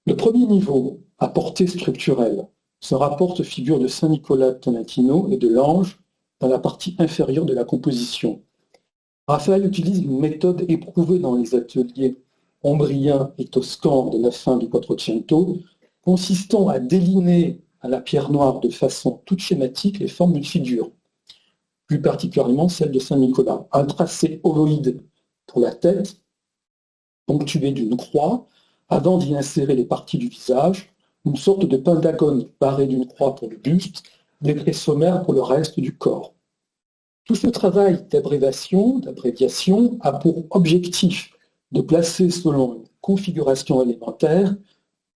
Speaker 1: Le premier niveau, à portée structurelle, se rapporte aux figures de Saint Nicolas de Tolentino et de l'Ange dans la partie inférieure de la composition. Raphaël utilise une méthode éprouvée dans les ateliers ombrien et toscan de la fin du Quattrocento, consistant à déliner à la pierre noire de façon toute schématique les formes d'une figure, plus particulièrement celle de Saint Nicolas. Un tracé ovoïde pour la tête, ponctué d'une croix, avant d'y insérer les parties du visage, une sorte de pentagone barré d'une croix pour le buste, des traits sommaires pour le reste du corps. Tout ce travail d'abréviation a pour objectif de placer selon une configuration élémentaire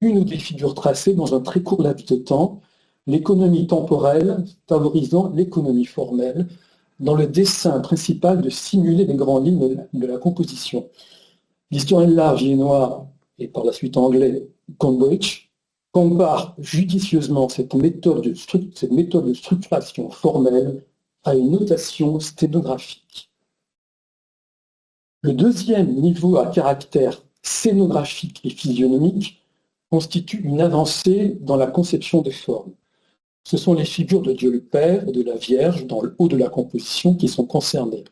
Speaker 1: une ou des figures tracées dans un très court laps de temps, l'économie temporelle favorisant l'économie formelle, dans le dessein principal de simuler les grandes lignes de la composition. L'historien de l'art viennois et par la suite anglais Gombrich compare judicieusement cette méthode de structuration formelle à une notation sténographique. Le deuxième niveau à caractère scénographique et physionomique constitue une avancée dans la conception des formes. Ce sont les figures de Dieu le Père et de la Vierge dans le haut de la composition qui sont concernées.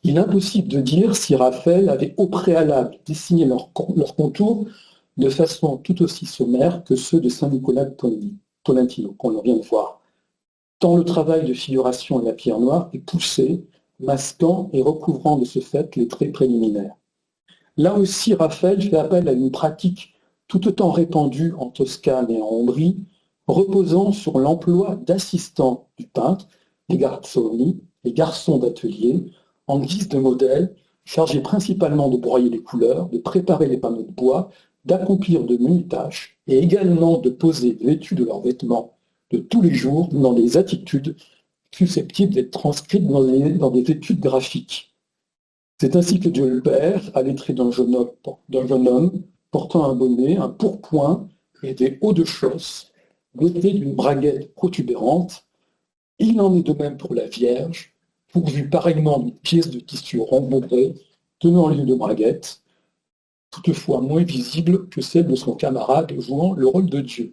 Speaker 1: Il est impossible de dire si Raphaël avait au préalable dessiné leurs contours de façon tout aussi sommaire que ceux de Saint Nicolas de Tolentino, qu'on vient de voir. Tant le travail de figuration à la pierre noire est poussé, masquant et recouvrant de ce fait les traits préliminaires. Là aussi, Raphaël fait appel à une pratique tout autant répandue en Toscane et en Ombrie, reposant sur l'emploi d'assistants du peintre, les garzoni, les garçons d'atelier, en guise de modèle, chargés principalement de broyer les couleurs, de préparer les panneaux de bois, d'accomplir de menues tâches et également de poser vêtus de leurs vêtements de tous les jours dans des attitudes susceptibles d'être transcrites dans des études graphiques. C'est ainsi que Dieu le Père, à l'entrée d'un jeune homme portant un bonnet, un pourpoint et des hauts de chausse, doté d'une braguette protubérante. Il en est de même pour la Vierge, pourvue pareillement d'une pièce de tissu rembourrée tenant lieu de braguette, toutefois moins visible que celle de son camarade jouant le rôle de Dieu.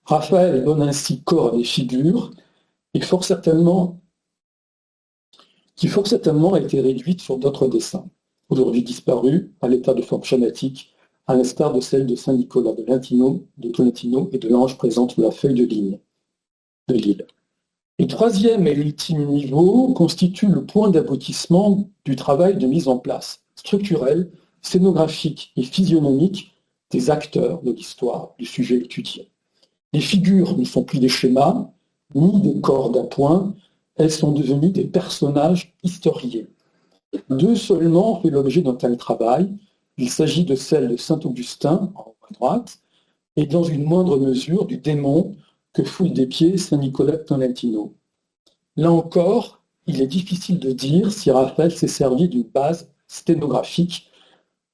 Speaker 1: Raphaël donne ainsi corps à des figures qui fort certainement a été réduite sur d'autres dessins, aujourd'hui disparus à l'état de forme schématique, à l'instar de celle de Saint Nicolas de Tolentino et de l'Ange présente sur la feuille de ligne de l'île. Le troisième et l'ultime niveau constitue le point d'aboutissement du travail de mise en place structurel, scénographique et physionomique des acteurs de l'histoire du sujet étudié. Les figures ne sont plus des schémas, ni des corps d'appoint, elles sont devenues des personnages historiés. Deux seulement ont fait l'objet d'un tel travail. Il s'agit de celle de saint Augustin, en haut à droite, et dans une moindre mesure du démon que foule des pieds saint Nicolas de Tolentino. Là encore, il est difficile de dire si Raphaël s'est servi d'une base sténographique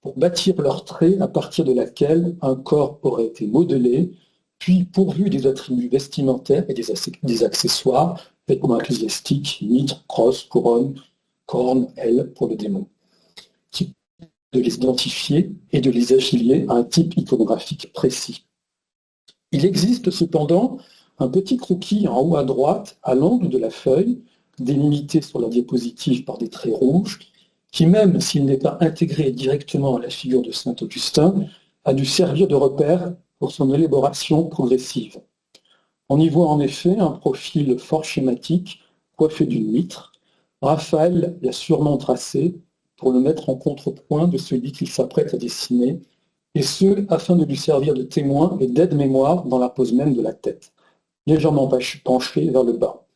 Speaker 1: pour bâtir leurs traits à partir de laquelle un corps aurait été modelé, puis pourvu des attributs vestimentaires et des accessoires, vêtements ecclésiastiques, mitre, crosse, couronne, corne, aile pour le démon, de les identifier et de les affilier à un type iconographique précis. Il existe cependant un petit croquis en haut à droite, à l'angle de la feuille, délimité sur la diapositive par des traits rouges, qui, même s'il n'est pas intégré directement à la figure de saint Augustin, a dû servir de repère pour son élaboration progressive. On y voit en effet un profil fort schématique, coiffé d'une mitre. Raphaël l'a sûrement tracé pour le mettre en contrepoint de celui qu'il s'apprête à dessiner, et ce, afin de lui servir de témoin et d'aide-mémoire dans la pose même de la tête, légèrement penchée vers le bas.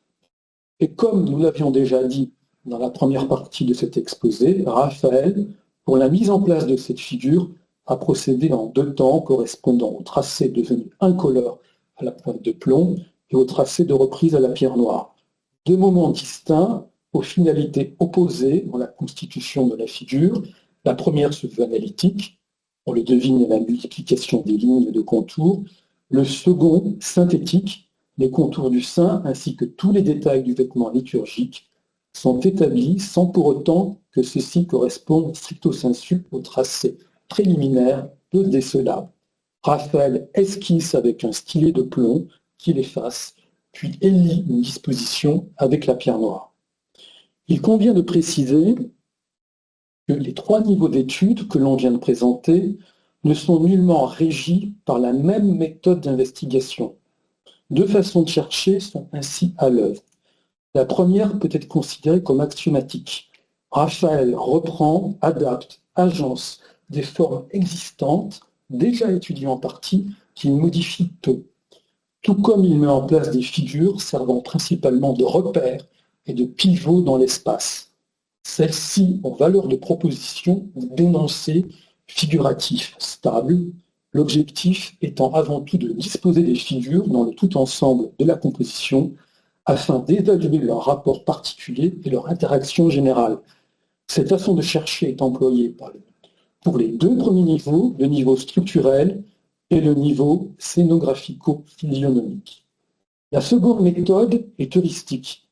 Speaker 1: Et comme nous l'avions déjà dit dans la première partie de cet exposé, Raphaël, pour la mise en place de cette figure, a procédé en 2 temps correspondant au tracé devenu incolore à la pointe de plomb et au tracé de reprise à la pierre noire. 2 moments distincts aux finalités opposées dans la constitution de la figure. La première se veut analytique, on le devine à la multiplication des lignes de contours. Le second, synthétique, les contours du sein ainsi que tous les détails du vêtement liturgique sont établis sans pour autant que ceux-ci correspondent stricto sensu au tracé préliminaire peu décelable. Raphaël esquisse avec un stylet de plomb qu'il efface, puis élit une disposition avec la pierre noire. Il convient de préciser que les 3 niveaux d'études que l'on vient de présenter ne sont nullement régis par la même méthode d'investigation. 2 façons de chercher sont ainsi à l'œuvre. La première peut être considérée comme axiomatique. Raphaël reprend, adapte, agence des formes existantes, déjà étudiées en partie, qu'il modifie peu. Tout comme il met en place des figures servant principalement de repères et de pivots dans l'espace. Celles-ci ont valeur de proposition ou d'énoncé figuratif stable, l'objectif étant avant tout de disposer des figures dans le tout ensemble de la composition afin d'évaluer leur rapport particulier et leur interaction générale. Cette façon de chercher est employée pour les 2 premiers niveaux, le niveau structurel et le niveau scénographico-physionomique. La seconde méthode est heuristique.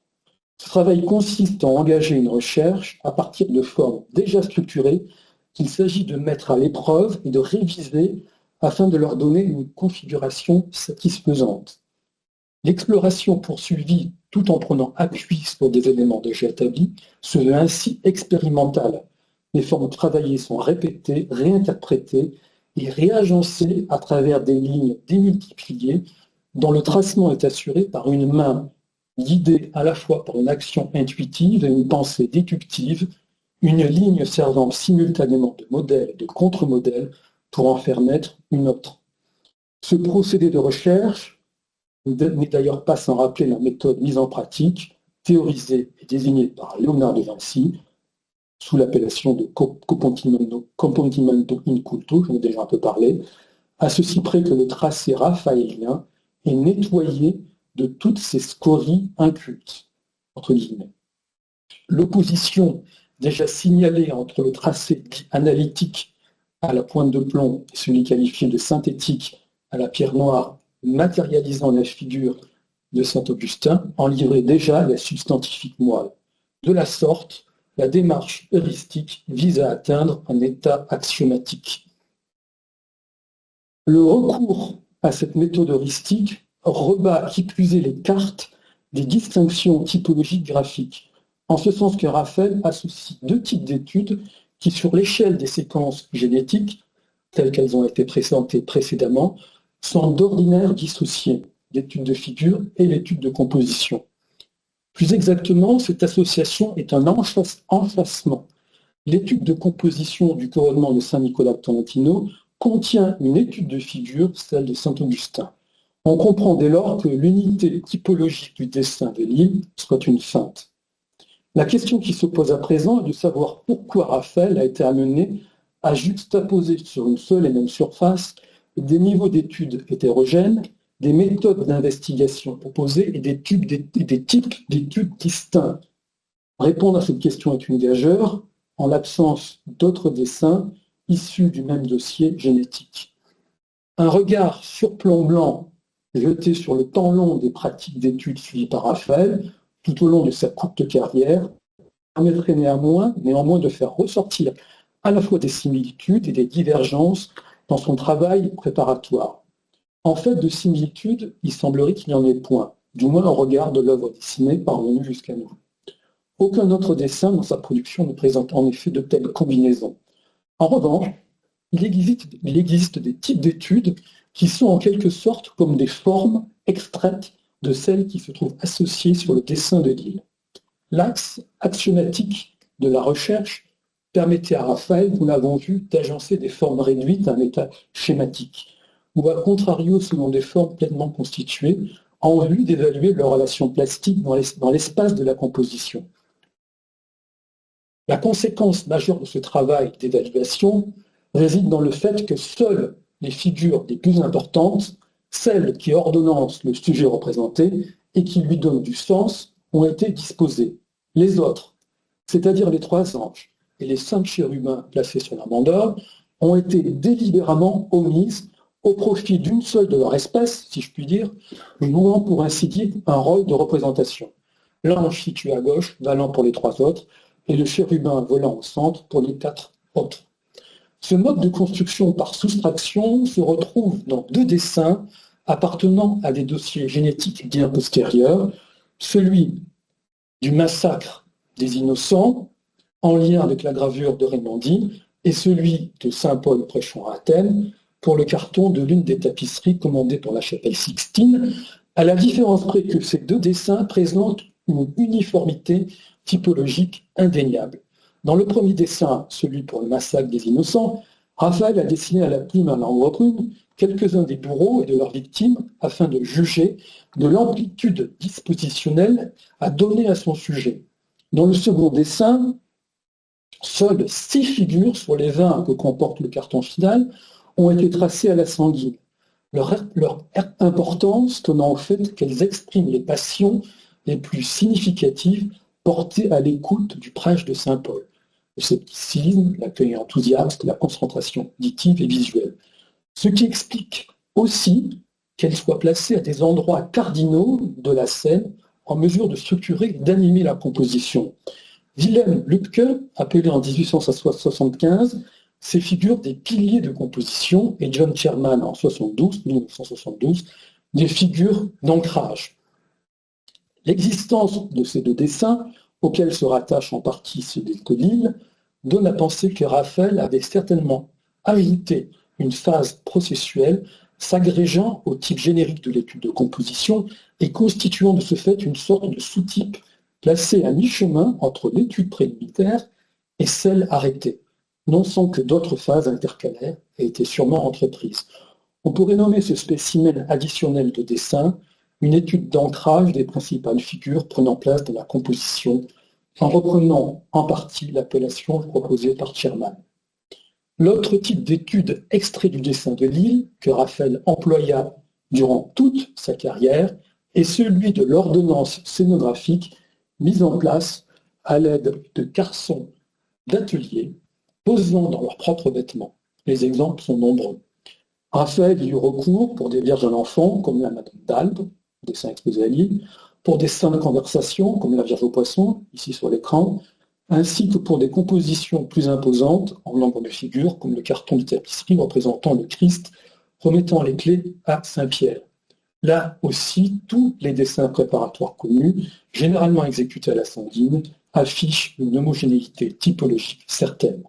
Speaker 1: Ce travail consiste à engager une recherche à partir de formes déjà structurées qu'il s'agit de mettre à l'épreuve et de réviser afin de leur donner une configuration satisfaisante. L'exploration poursuivie tout en prenant appui sur des éléments déjà établis se veut ainsi expérimentale. Les formes travaillées sont répétées, réinterprétées et réagencées à travers des lignes démultipliées dont le tracement est assuré par une main guidée à la fois par une action intuitive et une pensée déductive, une ligne servant simultanément de modèle et de contre-modèle pour en faire naître une autre. Ce procédé de recherche n'est d'ailleurs pas sans rappeler la méthode mise en pratique, théorisée et désignée par Léonard de Vinci, sous l'appellation de componimento in culto, j'en ai déjà un peu parlé, à ceci près que le tracé raphaélien est nettoyé de toutes ces scories incultes, entre guillemets. L'opposition déjà signalée entre le tracé dit analytique à la pointe de plomb et celui qualifié de synthétique à la pierre noire, matérialisant la figure de Saint-Augustin, en livrait déjà la substantifique moelle. De la sorte, la démarche heuristique vise à atteindre un état axiomatique. Le recours à cette méthode heuristique rebat qui plus est les cartes des distinctions typologiques graphiques, en ce sens que Raphaël associe 2 types d'études qui, sur l'échelle des séquences génétiques, telles qu'elles ont été présentées précédemment, sont d'ordinaire dissociées, l'étude de figure et l'étude de composition. Plus exactement, cette association est un enfacement. L'étude de composition du couronnement de Saint-Nicolas Tolentino contient une étude de figure, celle de Saint-Augustin. On comprend dès lors que l'unité typologique du dessin de l'île soit une feinte. La question qui se pose à présent est de savoir pourquoi Raphaël a été amené à juxtaposer sur une seule et même surface des niveaux d'études hétérogènes, des méthodes d'investigation opposées et des types d'études distincts. Répondre à cette question est une gageure, en l'absence d'autres dessins issus du même dossier génétique. Un regard sur plomb blanc jeté sur le temps long des pratiques d'études suivies par Raphaël tout au long de sa courte carrière permettrait néanmoins de faire ressortir à la fois des similitudes et des divergences dans son travail préparatoire. En fait, de similitudes, il semblerait qu'il n'y en ait point, du moins au regard de l'œuvre dessinée parvenue jusqu'à nous. Aucun autre dessin dans sa production ne présente en effet de telles combinaisons. En revanche, il existe des types d'études qui sont en quelque sorte comme des formes extraites de celles qui se trouvent associées sur le dessin de l'île. L'axe axiomatique de la recherche permettait à Raphaël, nous l'avons vu, d'agencer des formes réduites à un état schématique, ou à contrario selon des formes pleinement constituées, en vue d'évaluer leurs relations plastiques dans l'espace de la composition. La conséquence majeure de ce travail d'évaluation réside dans le fait que seules les figures les plus importantes, celles qui ordonnancent le sujet représenté et qui lui donnent du sens, ont été disposées. Les autres, c'est-à-dire les 3 anges et les 5 chérubins placés sur la mandore, ont été délibérément omises au profit d'une seule de leur espèce, si je puis dire, jouant pour ainsi dire un rôle de représentation. L'ange situé à gauche, valant pour les 3 autres, et le chérubin volant au centre pour les 4 autres. Ce mode de construction par soustraction se retrouve dans 2 dessins appartenant à des dossiers génétiques bien postérieurs, celui du massacre des innocents, en lien avec la gravure de Raimondi, et celui de saint Paul prêchant à Athènes, pour le carton de l'une des tapisseries commandées pour la chapelle Sixtine, à la différence près que ces 2 dessins présentent une uniformité typologique indéniable. Dans le premier dessin, celui pour le massacre des innocents, Raphaël a dessiné à la plume à l'encre brune quelques-uns des bourreaux et de leurs victimes afin de juger de l'amplitude dispositionnelle à donner à son sujet. Dans le second dessin, seules 6 figures sur les 20 que comporte le carton final ont été tracées à la sanguine. Leur importance tenant au fait qu'elles expriment les passions les plus significatives portées à l'écoute du prêche de saint Paul. Le scepticisme, l'accueil enthousiaste, la concentration auditive et visuelle. Ce qui explique aussi qu'elles soient placées à des endroits cardinaux de la scène en mesure de structurer et d'animer la composition. Wilhelm Lübke, appelé en 1875, ces figures des piliers de composition et John Sherman en 1972, des figures d'ancrage. L'existence de ces 2 dessins, auxquels se rattache en partie celui de Lille, donne à penser que Raphaël avait certainement ajouté une phase processuelle s'agrégeant au type générique de l'étude de composition et constituant de ce fait une sorte de sous-type placé à mi-chemin entre l'étude préliminaire et celle arrêtée, non sans que d'autres phases intercalaires aient été sûrement entreprises. On pourrait nommer ce spécimen additionnel de dessin une étude d'ancrage des principales figures prenant place dans la composition, en reprenant en partie l'appellation proposée par Sherman. L'autre type d'étude extrait du dessin de Lille, que Raphaël employa durant toute sa carrière, est celui de l'ordonnance scénographique mise en place à l'aide de garçons d'atelier posant dans leurs propres vêtements. Les exemples sont nombreux. Raphaël y eut recours pour des vierges à l'enfant, comme la Madame d'Albe, dessin exposé à Lille, pour des scènes de conversation, comme la Vierge au poisson, ici sur l'écran, ainsi que pour des compositions plus imposantes, en nombre de figures, comme le carton de tapisserie représentant le Christ remettant les clés à Saint-Pierre. Là aussi, tous les dessins préparatoires connus, généralement exécutés à la sanguine, affichent une homogénéité typologique certaine.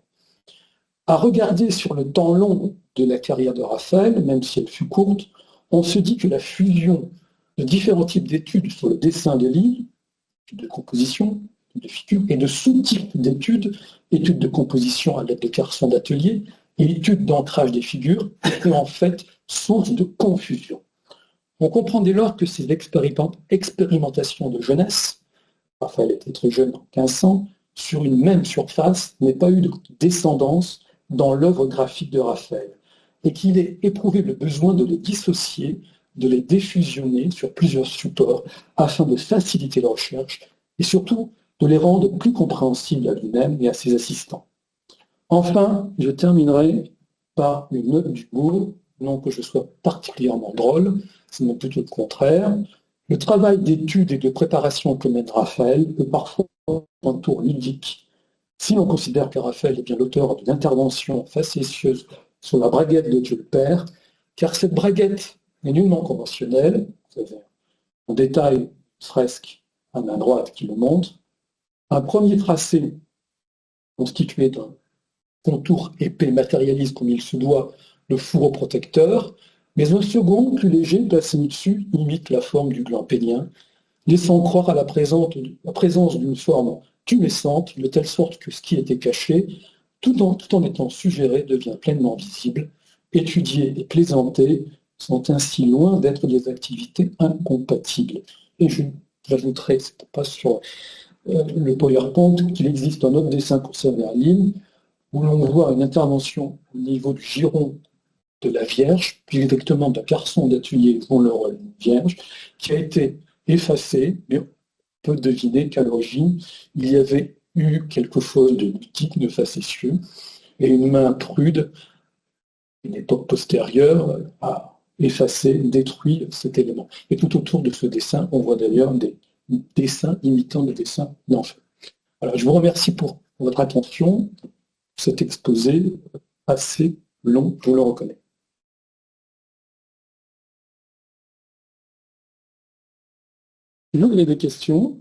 Speaker 1: À regarder sur le temps long de la carrière de Raphaël, même si elle fut courte, on se dit que la fusion de différents types d'études sur le dessin de Lille, de composition, de figures, et de sous-types d'études, études de composition à l'aide de garçons d'atelier et études d'ancrage des figures, est en fait source de confusion. On comprend dès lors que ces expérimentations de jeunesse, Raphaël était très jeune, 15 ans, sur une même surface, n'ait pas eu de descendance dans l'œuvre graphique de Raphaël, et qu'il ait éprouvé le besoin de les dissocier, de les défusionner sur plusieurs supports afin de faciliter la recherche et surtout de les rendre plus compréhensibles à lui-même et à ses assistants. Enfin, je terminerai par une note d'humour, non que je sois particulièrement drôle, c'est même plutôt le contraire. Le travail d'étude et de préparation que mène Raphaël peut parfois avoir un tour ludique. Si l'on considère que Raphaël est bien l'auteur d'une intervention facétieuse sur la braguette de Dieu le Père, car cette braguette n'est nullement conventionnelle, vous avez un détail fresque à main droite qui le montre, un premier tracé constitué d'un contour épais matérialise comme il se doit le fourreau protecteur, Mais un second, plus léger, placé au-dessus, imite la forme du gland pénien, laissant croire à la présence d'une forme tumescente, de telle sorte que ce qui était caché, tout en étant suggéré, devient pleinement visible. Étudier et plaisanter sont ainsi loin d'être des activités incompatibles. Et j'ajouterai, c'est pas sur le PowerPoint, qu'il existe un autre dessin conservé en ligne, où l'on voit une intervention au niveau du giron de la Vierge, puis exactement d'un garçon d'atelier dont le rôle Vierge, qui a été effacé, mais on peut deviner qu'à l'origine, il y avait eu quelque chose de ludique, de facétieux, et une main prude, une époque postérieure, a effacé, détruit cet élément. Et tout autour de ce dessin, on voit d'ailleurs des dessins imitant des dessins d'enfants. Alors, je vous remercie pour votre attention. Cet exposé assez long, je le reconnais. Vous avez des questions?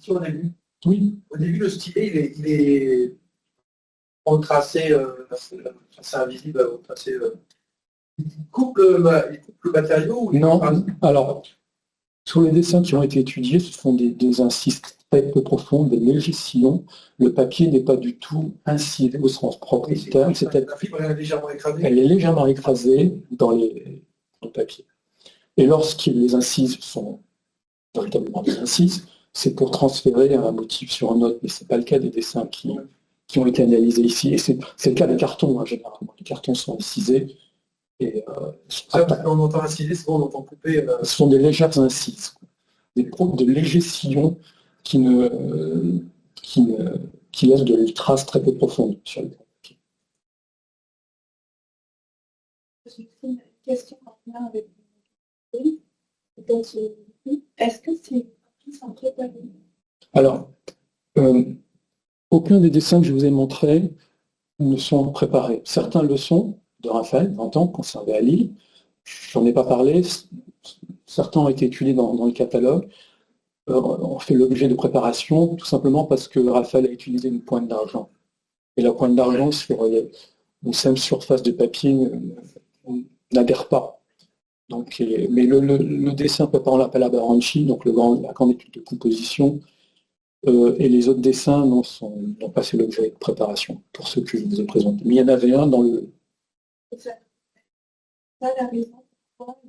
Speaker 4: Au début,
Speaker 1: Oui.
Speaker 4: au début, le stylet, il est en tracé, tracé invisible, au tracé. Il coupe le matériau ou
Speaker 1: Non, alors, sur les dessins qui ont été étudiés, ce sont des incises très peu profondes, des légers sillons. Le papier n'est pas du tout incisé au sens propre du terme.
Speaker 4: La fibre est légèrement écrasée.
Speaker 1: Elle est légèrement écrasée dans le papier. Et lorsque les incises sont véritablement des incises, c'est pour transférer un motif sur un autre, mais ce n'est pas le cas des dessins qui ont été analysés ici. Et c'est le cas des cartons, hein, généralement. Les cartons sont incisés. Et,
Speaker 4: on entend inciser, c'est bon, on entend couper.
Speaker 1: Ce sont des légères incises, de légers sillons qui laissent de traces très peu profondes sur le papier.
Speaker 5: J'ai une question maintenant avec est-ce que ces parties sont préparées?
Speaker 1: Alors, aucun des dessins que je vous ai montrés ne sont préparés. Certains le sont, de Raphaël, 20 ans, conservé à Lille. J'en ai pas parlé. Certains ont été étudiés dans le catalogue. On fait l'objet de préparation, tout simplement parce que Raphaël a utilisé une pointe d'argent. Et la pointe d'argent sur une simple surface de papier n'adhère pas. Donc, mais le dessin préparant l'appel à Baranchi, donc la grande étude de composition, et les autres dessins n'ont pas fait l'objet de préparation, pour ceux que je vous ai présentés. Mais il y en avait un dans le...
Speaker 5: C'est pas la raison pourquoi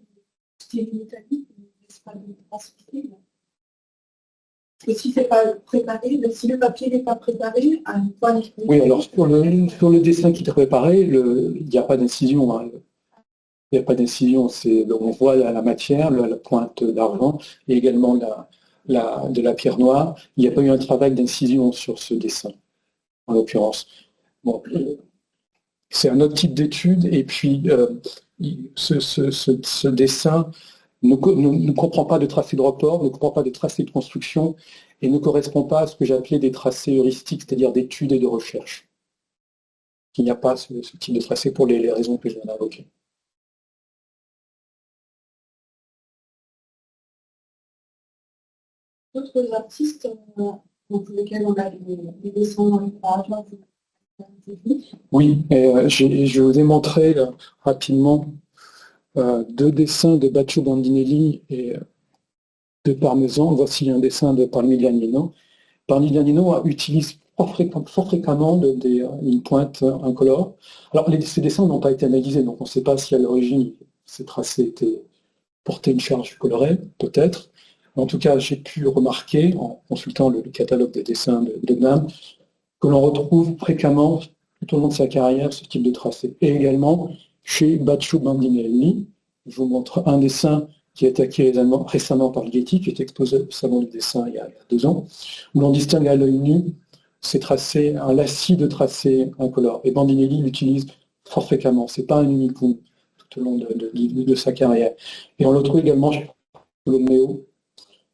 Speaker 5: c'est une métallique, c'est pas de transférer. Et si c'est pas préparé, si le papier n'est pas préparé, à une pointe...
Speaker 1: Oui, alors sur le dessin qui est préparé, il n'y a pas d'incision. Hein. Il n'y a pas d'incision, on voit la matière, la pointe d'argent, et également de la pierre noire. Il n'y a pas eu un travail d'incision sur ce dessin, en l'occurrence. Bon, c'est un autre type d'étude, et puis ce dessin ne comprend pas de tracé de report, ne comprend pas de tracé de construction, et ne correspond pas à ce que j'appelais des tracés heuristiques, c'est-à-dire d'études et de recherche. Il n'y a pas ce type de tracé pour les raisons que je viens d'invoquer.
Speaker 5: D'autres artistes pour lesquels on a des dessins dans les paragraphes.
Speaker 1: Oui, je vous ai montré rapidement deux dessins de Baccio Bandinelli et de Parmesan. Voici un dessin de Parmigianino. Parmigianino utilise fort fréquemment une pointe incolore. Alors, ces dessins n'ont pas été analysés, donc on ne sait pas si à l'origine ces tracés portaient une charge colorée, peut-être. En tout cas, j'ai pu remarquer, en consultant le catalogue des dessins de Nam, que l'on retrouve fréquemment, tout au long de sa carrière, ce type de tracé. Et également, chez Baccio Bandinelli, je vous montre un dessin qui a été acquis récemment par le Getty, qui est exposé au Salon du dessin il y a 2 ans, où l'on distingue à l'œil nu ces tracés, un lacis de tracés incolores. Et Bandinelli l'utilise fort fréquemment. Ce n'est pas un unicum tout au long de sa carrière. Et on le trouve également chez Tolomeo,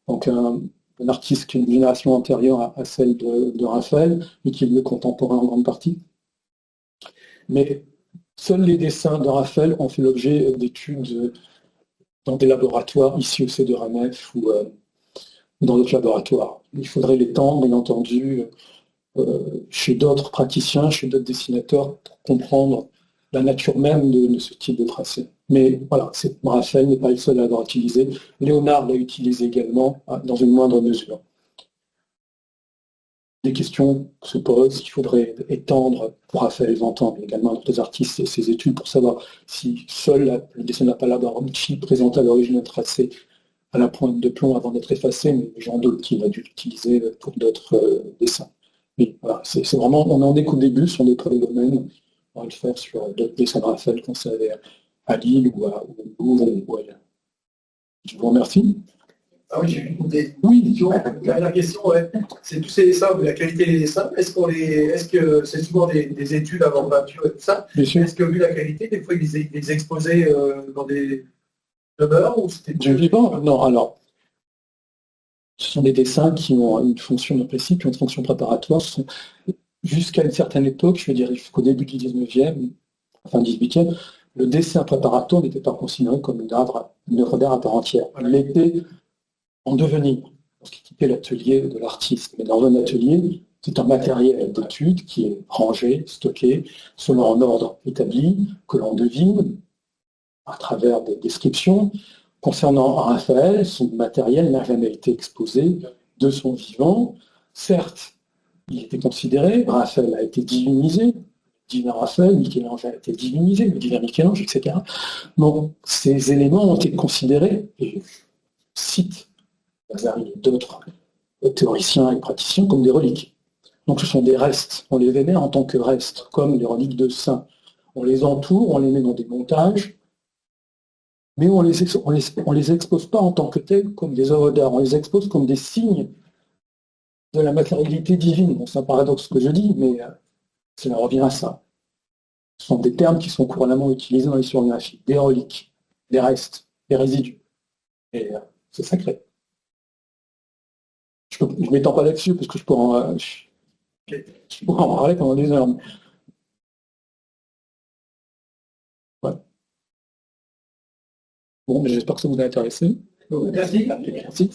Speaker 1: donc un artiste qui est une génération antérieure à celle de Raphaël, et qui est le contemporain en grande partie. Mais seuls les dessins de Raphaël ont fait l'objet d'études dans des laboratoires, ici au C de Ramef ou dans d'autres laboratoires. Il faudrait les temps, bien entendu, chez d'autres praticiens, chez d'autres dessinateurs, pour comprendre la nature même de ce type de tracé. Mais voilà, Raphaël n'est pas le seul à l'avoir utilisé. Léonard l'a utilisé également, dans une moindre mesure. Des questions se posent, il faudrait étendre, pour Raphaël Ventan, mais également d'autres artistes, ses études pour savoir si seul le dessin de la Palabaronci présente à l'origine un tracé à la pointe de plomb avant d'être effacé, mais j'en doute qu'il a dû l'utiliser pour d'autres dessins. Mais voilà, c'est vraiment, on en est qu'au début sur des domaines, on va le faire sur d'autres dessins de Raphaël conservés à Lille ou au Louvre ou ailleurs. Je vous remercie.
Speaker 4: Ah oui, j'ai une
Speaker 1: Oui,
Speaker 4: dernière question, ouais. C'est tous ces dessins, la qualité des dessins, est-ce que c'est souvent des études avant peinture et tout ça?
Speaker 1: bien sûr.
Speaker 4: Est-ce que vu la qualité, des fois ils les exposaient dans des demeures ou c'était
Speaker 1: Du vivant? Non, alors, ce sont des dessins qui ont une fonction de principe, qui ont une fonction préparatoire. Jusqu'à une certaine époque, je veux dire jusqu'au début du 19e, enfin 18e, le dessin préparatoire n'était pas considéré comme une œuvre d'art à part entière. Il l'était en devenir, ce qui quittait l'atelier de l'artiste. Mais dans un atelier, c'est un matériel d'étude qui est rangé, stocké, selon un ordre établi, que l'on devine à travers des descriptions. Concernant Raphaël, son matériel n'a jamais été exposé de son vivant. Certes, il était considéré, Raphaël a été divinisé, le divin Raphaël, Michel-Ange a été divinisé, le divin Michel-Ange, etc. Donc, ces éléments ont été considérés, et je cite Vasari et d'autres théoriciens et praticiens, comme des reliques. Donc ce sont des restes, on les vénère en tant que restes, comme les reliques de saints. On les entoure, on les met dans des montages, mais on les expose pas en tant que tels comme des œuvres d'art, on les expose comme des signes de la matérialité divine. Bon, c'est un paradoxe ce que je dis, mais cela revient à ça. Ce sont des termes qui sont couramment utilisés dans l'historiographie, des reliques, des restes, des résidus. Et c'est sacré. Je ne m'étends pas là-dessus parce que je pourrais en parler pendant des heures. Ouais. Bon, mais j'espère que ça vous a intéressé.
Speaker 4: Merci.
Speaker 1: Merci.